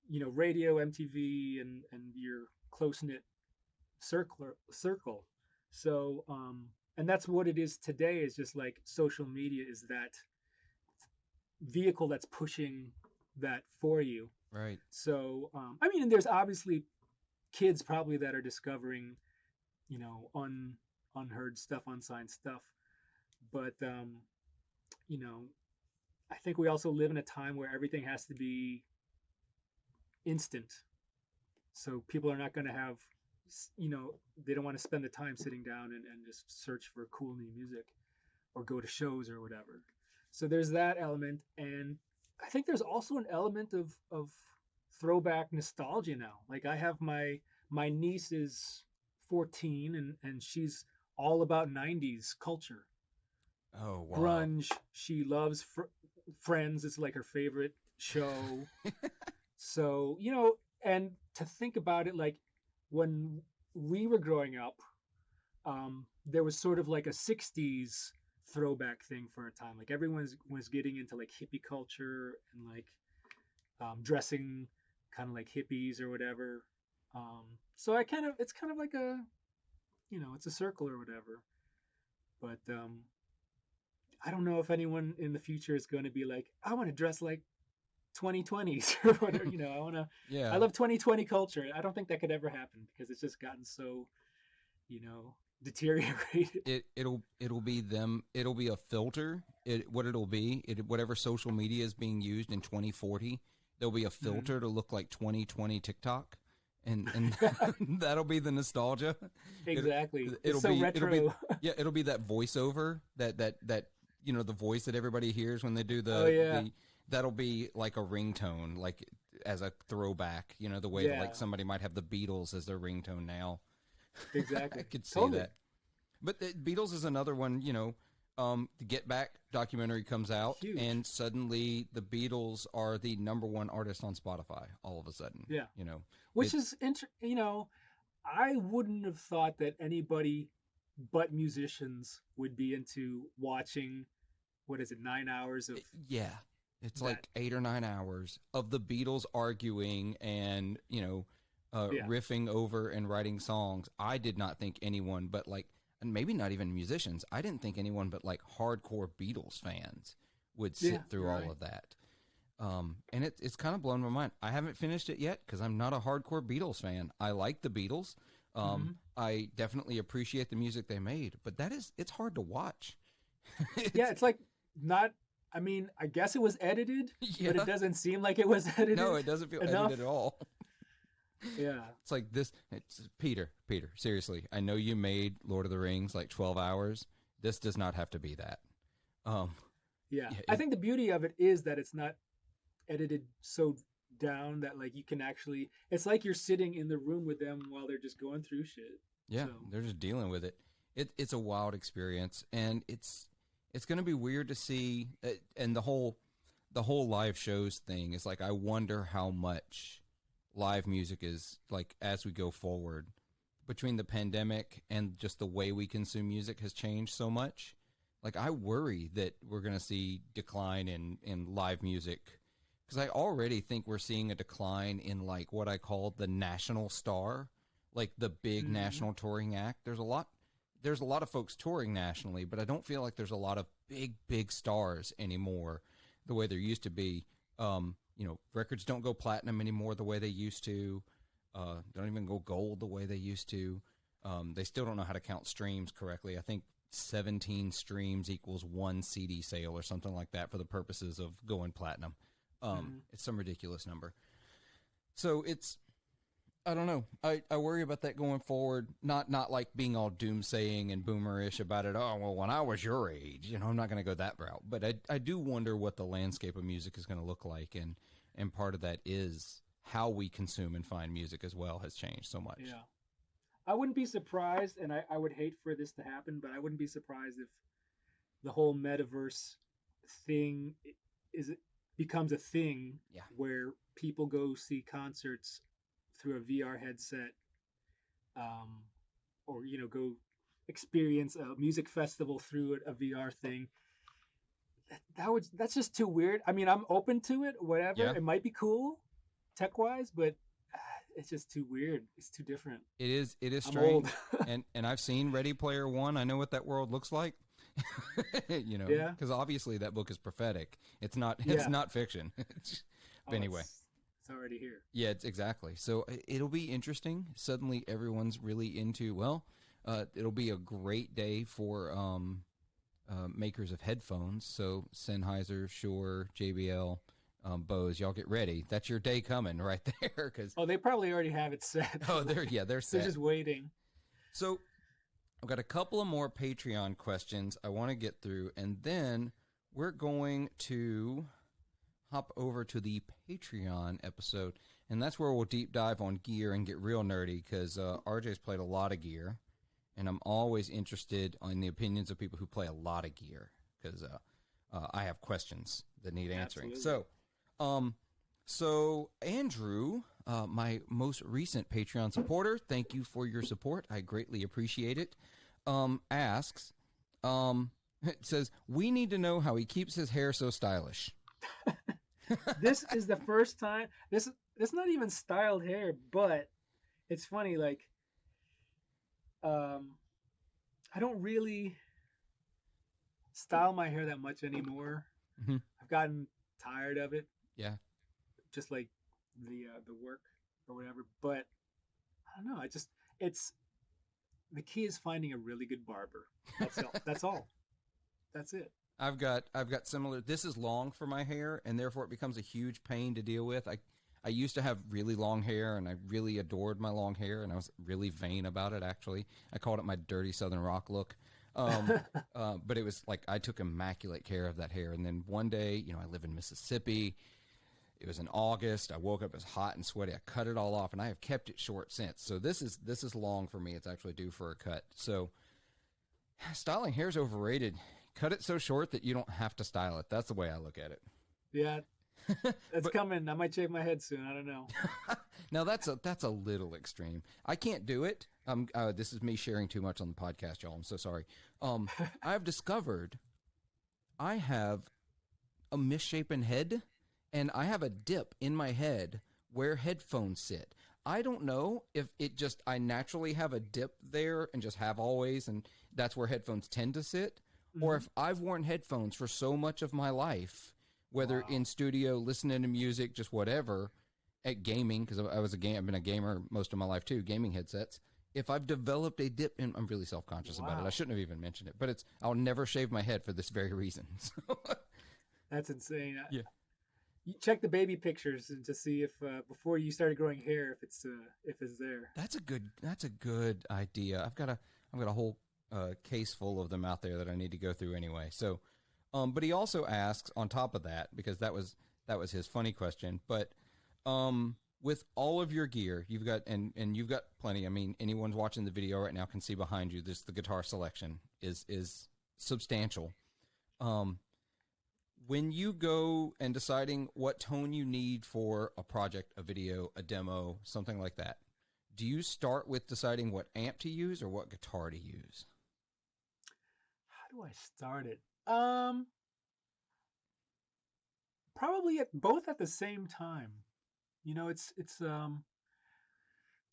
you know, radio, MTV, and your close-knit circle. So, and that's what it is today, is just like social media is that vehicle that's pushing that for you. Right. So, I mean, there's obviously kids probably that are discovering, you know, unheard stuff, unsigned stuff. But, you know, I think we also live in a time where everything has to be instant. So people are not going to have, you know, they don't want to spend the time sitting down and just search for cool new music or go to shows or whatever. So there's that element. And I think there's also an element of throwback nostalgia now. Like, I have my niece is 14 and she's all about 90s culture. Oh, wow. Grunge. She loves Friends. It's like her favorite show. So, you know, and to think about it, like when we were growing up, there was sort of like a 60s throwback thing for a time. Like, everyone was getting into like hippie culture and like dressing kind of like hippies or whatever. So it's kind of like a, you know, it's a circle or whatever. But I don't know if anyone in the future is going to be like, I want to dress like 2020s or whatever, you know, I love 2020 culture. I don't think that could ever happen because it's just gotten so, you know, deteriorated. It'll be them. It'll be a filter. Whatever social media is being used in 2040, there'll be a filter to look like 2020 TikTok. And that'll be the nostalgia. Exactly. It'll so be retro. it'll be that voiceover that you know, the voice that everybody hears when they do that'll be like a ringtone, like as a throwback, you know, the way that like somebody might have the Beatles as their ringtone now. Exactly. I could see that. But the Beatles is another one, you know, the Get Back documentary comes out, Huge. and suddenly the Beatles are the #1 artist on Spotify all of a sudden. Yeah. You know, Which is, you know, I wouldn't have thought that anybody but musicians would be into watching, what is it, 9 hours of yeah. It's that. like 8 or 9 hours of the Beatles arguing and, you know, riffing over and writing songs. I did not think anyone but like, and maybe not even musicians, I didn't think anyone but like hardcore Beatles fans would sit through all of that. And it's kind of blown my mind. I haven't finished it yet because I'm not a hardcore Beatles fan. I like the Beatles. I definitely appreciate the music they made, but it's hard to watch. It's like not, I mean, I guess it was edited, but it doesn't seem like it was edited. No, it doesn't feel edited at all. Yeah. It's like this. It's Peter, seriously, I know you made Lord of the Rings like 12 hours. This does not have to be that. I think the beauty of it is that it's not edited so down that like you can actually, it's like you're sitting in the room with them while they're just going through shit. Yeah, they're just dealing with it. It's a wild experience, and it's going to be weird to see. And the whole live shows thing is like, I wonder how much live music is like as we go forward, between the pandemic and just the way we consume music has changed so much. Like, I worry that we're going to see decline in live music, because I already think we're seeing a decline in like what I call the national star, like the big national touring act. There's a lot of folks touring nationally, but I don't feel like there's a lot of big stars anymore the way there used to be. You know, records don't go platinum anymore the way they used to. Don't even go gold the way they used to. They still don't know how to count streams correctly. I think 17 streams equals 1 CD sale or something like that for the purposes of going platinum. It's some ridiculous number. So I don't know. I worry about that going forward. Not like being all doomsaying and boomerish about it. Oh, well, when I was your age, you know, I'm not going to go that route. But I do wonder what the landscape of music is going to look like. And part of that is how we consume and find music as well has changed so much. Yeah. I wouldn't be surprised, and I would hate for this to happen, but I wouldn't be surprised if the whole metaverse thing becomes a thing where people go see concerts through a VR headset, or, you know, go experience a music festival through a VR thing. That's just too weird. I mean, I'm open to it, whatever. Yeah. It might be cool tech-wise, but it's just too weird. It's too different. It is strange. I'm old. and I've seen Ready Player One. I know what that world looks like. You know, because obviously that book is prophetic. It's not fiction. But anyway, it's already here. Yeah, it's exactly. So it'll be interesting. Suddenly everyone's really into, it'll be a great day for makers of headphones. So Sennheiser, Shure, JBL, Bose, y'all get ready. That's your day coming right there. Cause, they probably already have it set. They're set. They're just waiting. So I've got a couple of more Patreon questions I want to get through, and then we're going to hop over to the Patreon episode, and that's where we'll deep dive on gear and get real nerdy, because RJ's played a lot of gear, and I'm always interested in the opinions of people who play a lot of gear, because I have questions that need answering. Absolutely. So Andrew, my most recent Patreon supporter, thank you for your support. I greatly appreciate it. Asks, it says, we need to know how he keeps his hair so stylish. This is the first time. This not even styled hair, but it's funny. Like, I don't really style my hair that much anymore. Mm-hmm. I've gotten tired of it. Yeah. Just like the work or whatever. But I don't know. It's the key is finding a really good barber. That's all. That's all. That's it. I've got similar. This is long for my hair, and therefore it becomes a huge pain to deal with. I used to have really long hair, and I really adored my long hair, and I was really vain about it, actually. I called it my dirty Southern rock look. But it was like I took immaculate care of that hair. And then one day, I live in Mississippi. It was in August. I woke up, it was hot and sweaty. I cut it all off, and I have kept it short since. So this is long for me. It's actually due for a cut. So Styling hair is overrated. Cut it so short that you don't have to style it. That's the way I look at it. Yeah, that's But coming. I might shave my head soon. I don't know. now that's a little extreme. I can't do it. This is me sharing too much on the podcast, y'all. I'm so sorry. I've discovered I have a misshapen head, and I have a dip in my head where headphones sit. I don't know if it just I naturally have a dip there and just have always, and that's where headphones tend to sit, or if I've worn headphones for so much of my life, whether Wow. in studio, listening to music, just whatever, at gaming, because I've been a gamer most of my life too, gaming headsets. If I've developed a dip, and I'm really self-conscious about it. I Wow. shouldn't have even mentioned it, but I'll never shave my head for this very reason. So, That's insane. yeah. You check the baby pictures and to see if before you started growing hair if it's there. That's a good idea. I've got a whole case full of them out there that I need to go through anyway. So, but he also asks on top of that, because that was his funny question. But with all of your gear, you've got and you've got plenty. I mean, anyone watching the video right now can see behind you. The guitar selection is substantial. When you go and deciding what tone you need for a project, a video, a demo, something like that, do you start with deciding what amp to use or what guitar to use? How do I start it? Probably both at the same time. You know, it's Do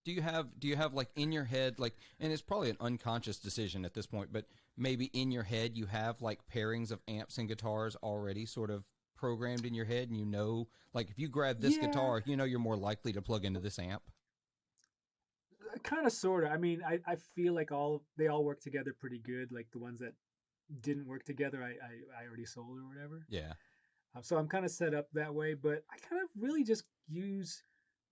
you have like in your head, like, and it's probably an unconscious decision at this point, but maybe in your head you have like pairings of amps and guitars already sort of programmed in your head, and you know, like if you grab this yeah, guitar, you know you're more likely to plug into this amp. kind of sort of. I mean, I feel like they all work together pretty good. Like the ones that didn't work together, I already sold or whatever. Yeah. So I'm kind of set up that way, but I kind of really just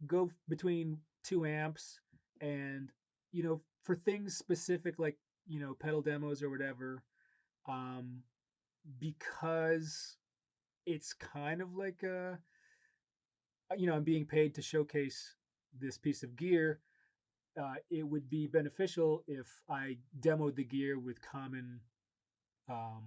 go between two amps, and for things specific like pedal demos or whatever, um because it's kind of like I'm being paid to showcase this piece of gear. It would be beneficial if I demoed the gear with common um,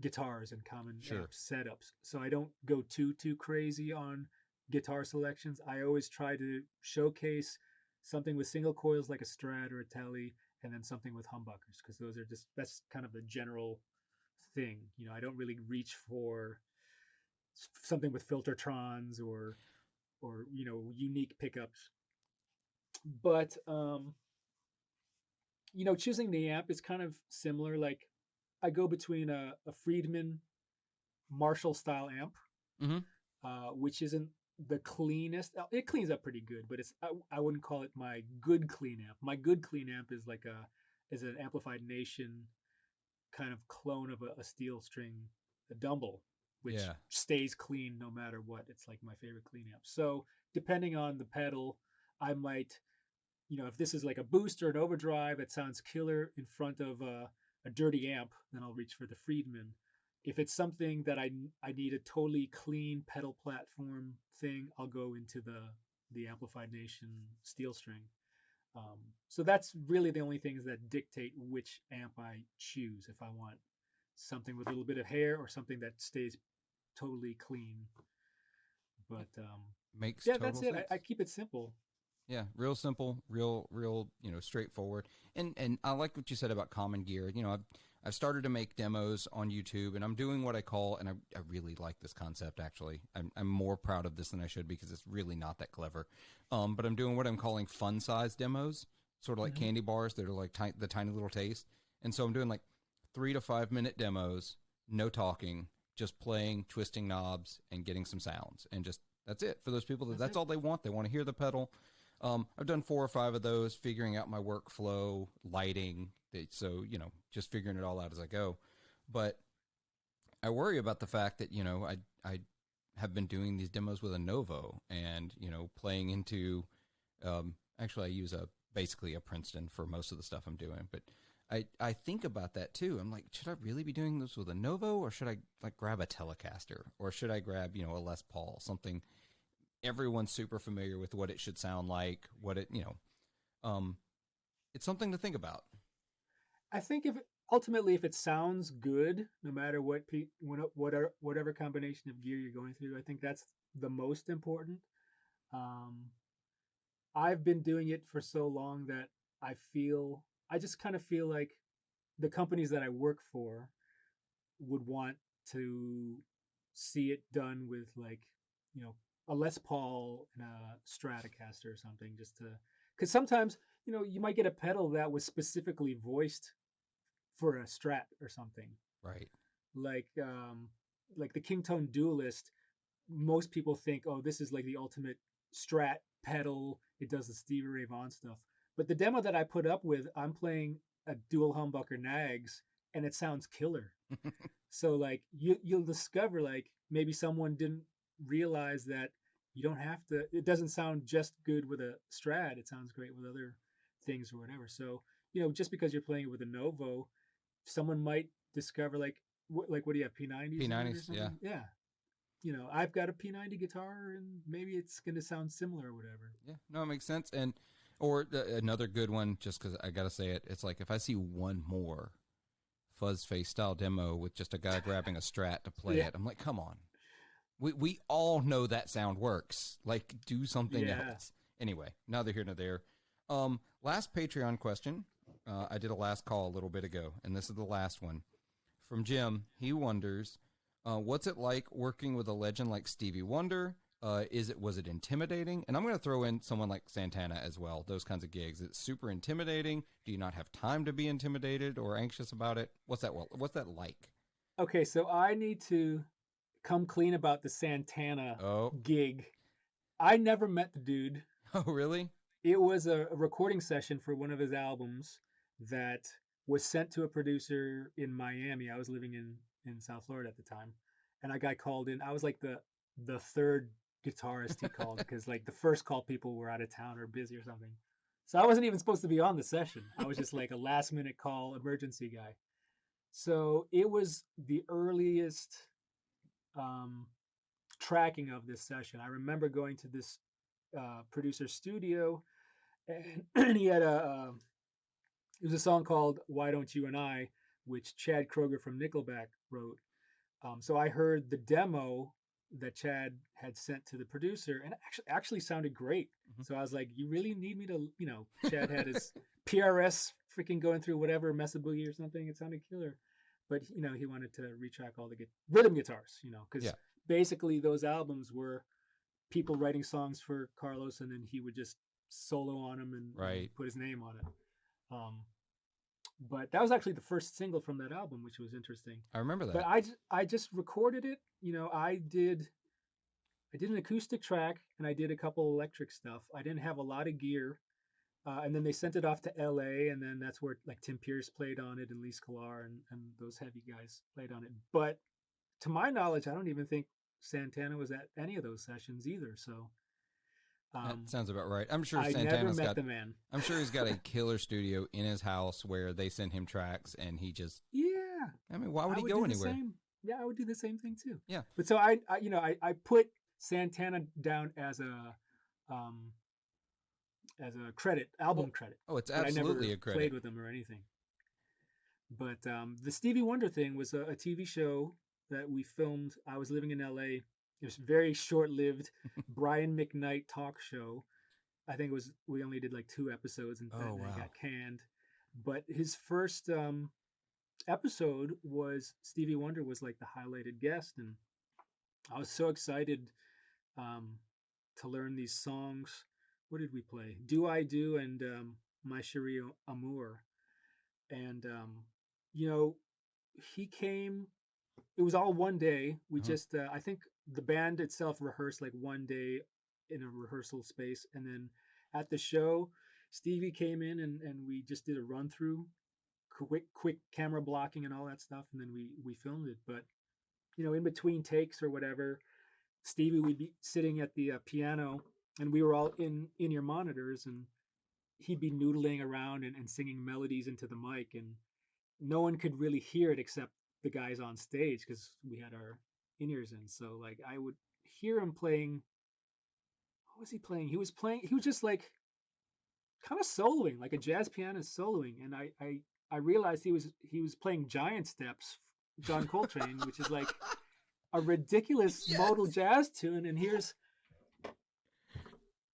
guitars and common Sure. amp setups. So I don't go too crazy on guitar selections. I always try to showcase something with single coils like a Strat or a Tele, and then something with humbuckers, because that's kind of the general thing. I don't really reach for something with filtertrons or unique pickups. But choosing the amp is kind of similar. Like I go between a Friedman Marshall style amp, Mm-hmm. which isn't the cleanest. It cleans up pretty good, but I wouldn't call it my good clean amp. My good clean amp is an Amplified Nation kind of clone of a steel string, a Dumble, which Yeah. stays clean no matter what. It's like my favorite clean amp. So depending on the pedal, I might, if this is like a boost or an overdrive that sounds killer in front of a dirty amp, then I'll reach for the Friedman. If it's something that I need a totally clean pedal platform thing, I'll go into the Amplified Nation steel string. So that's really the only things that dictate which amp I choose. If I want something with a little bit of hair or something that stays totally clean. But Makes yeah, total that's it. sense. I keep it simple. Yeah, real simple, real, straightforward. And I like what you said about common gear. I've started to make demos on YouTube, and I'm doing what I call, and I really like this concept, actually. I'm more proud of this than I should, because it's really not that clever. But I'm doing what I'm calling fun size demos, sort of like candy bars that are like the tiny little taste. And so I'm doing like 3 to 5 minute demos, no talking, just playing, twisting knobs, and getting some sounds. And just, that's it. For those people, that's all they want. They want to hear the pedal. I've done 4 or 5 of those, figuring out my workflow, lighting. So, just figuring it all out as I go. But I worry about the fact that, I have been doing these demos with a Novo and, playing into, actually I use basically a Princeton for most of the stuff I'm doing. But I think about that too. I'm like, should I really be doing this with a Novo, or should I like grab a Telecaster, or should I grab, a Les Paul, something everyone's super familiar with what it should sound like, what it, it's something to think about. I think ultimately, if it sounds good, no matter whatever combination of gear you're going through, I think that's the most important. Um, I've been doing it for so long that I just kind of feel like the companies that I work for would want to see it done with, like, you know, a Les Paul and a Stratocaster or something, just to, because sometimes, you might get a pedal that was specifically voiced for a Strat or something, Right. like like the King Tone Duelist. Most people think, oh, this is like the ultimate Strat pedal. It does the Stevie Ray Vaughan stuff. But the demo that I put up with, I'm playing a dual humbucker Nags, and it sounds killer. So like you'll discover, like, maybe someone didn't realize that you don't have to. It doesn't sound just good with a Strat. It sounds great with other things or whatever. So just because you're playing it with a Novo, someone might discover, like, what do you have, P90s in it or P90s, yeah. something? Yeah. I've got a P90 guitar, and maybe it's going to sound similar or whatever. Yeah, no, it makes sense. And or another good one, just because I gotta say it, it's like if I see one more fuzz face style demo with just a guy grabbing a Strat to play Yeah. it, I'm like, come on, we all know that sound works. Like, do something Yeah. else. Anyway, neither here nor there. Last Patreon question. I did a last call a little bit ago, and this is the last one from Jim. He wonders, what's it like working with a legend like Stevie Wonder? Was it intimidating? And I'm going to throw in someone like Santana as well. Those kinds of gigs. It's super intimidating. Do you not have time to be intimidated or anxious about it? What's that like? Okay, so I need to come clean about the Santana Oh, gig. I never met the dude. oh, really? It was a recording session for one of his albums that was sent to a producer in Miami. I was living in South Florida at the time, and a guy called in. I was like the third guitarist he called, because like the first call, people were out of town or busy or something. So I wasn't even supposed to be on the session. I was just like a last minute call emergency guy. So it was the earliest um, tracking of this session. I remember going to this producer's studio, and he had it was a song called "Why Don't You and I," which Chad Kroger from Nickelback wrote. So I heard the demo that Chad had sent to the producer, and it actually sounded great. Mhm. So I was like, "You really need me to?" Chad had his PRS freaking going through whatever Mesa Boogie or something. It sounded killer, but he wanted to retrack all the rhythm guitars. Because Yeah, basically those albums were people writing songs for Carlos, and then he would just solo on them and right. put his name on it. Um, but that was actually the first single from that album, which was interesting. I remember But that. I just recorded it. I did an acoustic track, and I did a couple electric stuff. I didn't have a lot of gear, and then they sent it off to L.A., and then that's where like Tim Pierce played on it, and Lee Sklar, and those heavy guys played on it. But to my knowledge, I don't even think Santana was at any of those sessions either. So That um, sounds about right. I'm sure I never Santana's met got. the man. I'm sure he's got a killer studio in his house where they send him tracks, and he just. Yeah, I mean, why would I he would go do the anywhere? same. Yeah, I would do the same thing too. Yeah. But so I put Santana down um, as a credit, album Well, credit, oh, it's but I absolutely never a credit. played with him or anything. But the Stevie Wonder thing was a TV show that we filmed. I was living in LA. It was very short lived. Brian McKnight talk show. I think we only did like 2 episodes, and Oh, then it wow. got canned. But his first episode was Stevie Wonder was like the highlighted guest, and I was so excited um, to learn these songs. What did we play? Do I Do and My Cherie Amour. And you know, he came. It was all one day. We Uh-huh. just I think the band itself rehearsed like one day in a rehearsal space, and then at the show, Stevie came in, and we just did a run through, quick camera blocking and all that stuff, and then we filmed it. But in between takes or whatever, Stevie would be sitting at the piano, and we were all in ear monitors, and he'd be noodling around and singing melodies into the mic, and no one could really hear it except the guys on stage, because we had our in ears in. So like I would hear him playing. What was he playing? He was playing. He was just like kind of soloing, like a jazz pianist soloing, and I I realized he was playing Giant Steps, John Coltrane, which is like a ridiculous Yes. modal jazz tune, and here's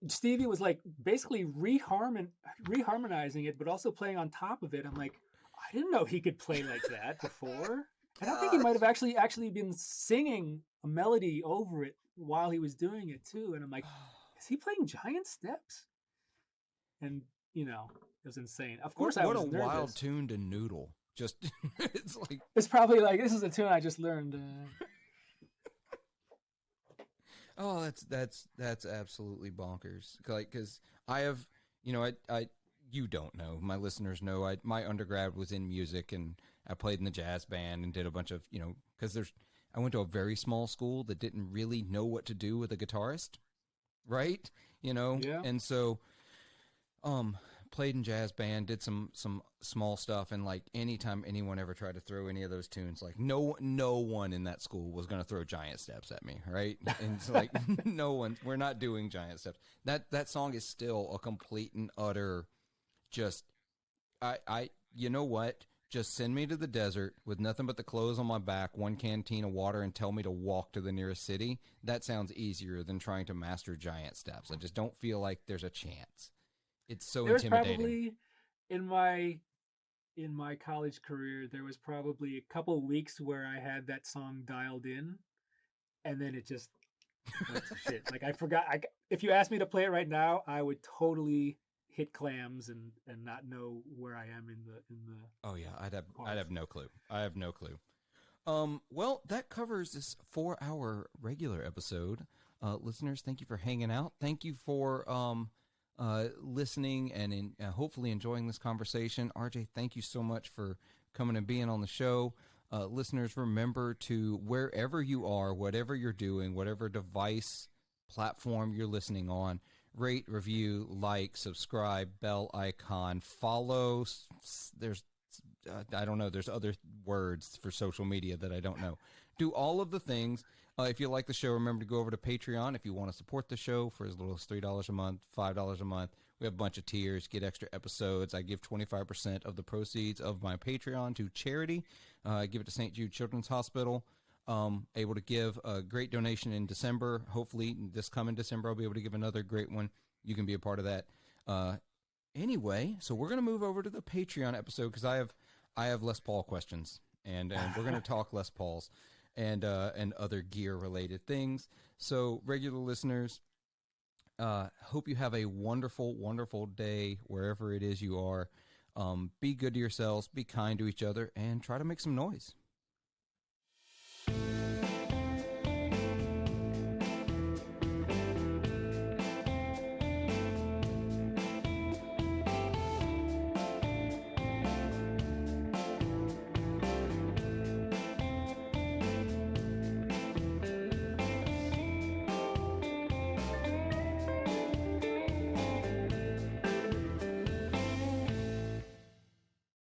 Stevie was like basically reharmonizing it, but also playing on top of it. I'm like, I didn't know he could play like that before. And I think he might have actually been singing a melody over it while he was doing it too. And I'm like, is he playing Giant Steps? And it was insane. Of course, I What was a nervous. wild tune to noodle. Just it's like It's probably like, this is a tune I just learned. oh, that's absolutely bonkers. Like, because I have, I you don't know, my listeners know, my undergrad was in music, and I played in the jazz band and did a bunch of, because I went to a very small school that didn't really know what to do with a guitarist, right? Yeah. And so, played in jazz band, did some small stuff, and like anytime anyone ever tried to throw any of those tunes, like no one in that school was going to throw Giant Steps at me, right? And it's like we're not doing Giant Steps. That song is still a complete and utter just you know what? Just send me to the desert with nothing but the clothes on my back, one canteen of water, and tell me to walk to the nearest city. That sounds easier than trying to master Giant Steps. I just don't feel like there's a chance. It's so intimidating. Probably in my college career, there was probably a couple weeks where I had that song dialed in, and then it just went to shit. Like I forgot. If you asked me to play it right now, I would totally hit clams and not know where I am in the. Oh yeah, I'd have no clue. I have no clue. Well, that covers this 4-hour regular episode. Listeners, thank you for hanging out. Thank you for listening and hopefully enjoying this conversation. RJ, thank you so much for coming and being on the show. Listeners, remember to, wherever you are, whatever you're doing, whatever device, platform you're listening on, rate, review, like, subscribe, bell icon, follow. There's, I don't know, there's other words for social media that I don't know. Do all of the things. If you like the show, remember to go over to Patreon if you want to support the show for as little as $3 a month, $5 a month. We have a bunch of tiers, get extra episodes. I give 25% of the proceeds of my Patreon to charity. I give it to St. Jude Children's Hospital. Able to give a great donation in December. Hopefully this coming December, I'll be able to give another great one. You can be a part of that. Anyway, so we're going to move over to the Patreon episode because I have Les Paul questions, and we're going to talk Les Pauls and other gear related things. So regular listeners, hope you have a wonderful, wonderful day wherever it is you are. Be good to yourselves, be kind to each other, and try to make some noise.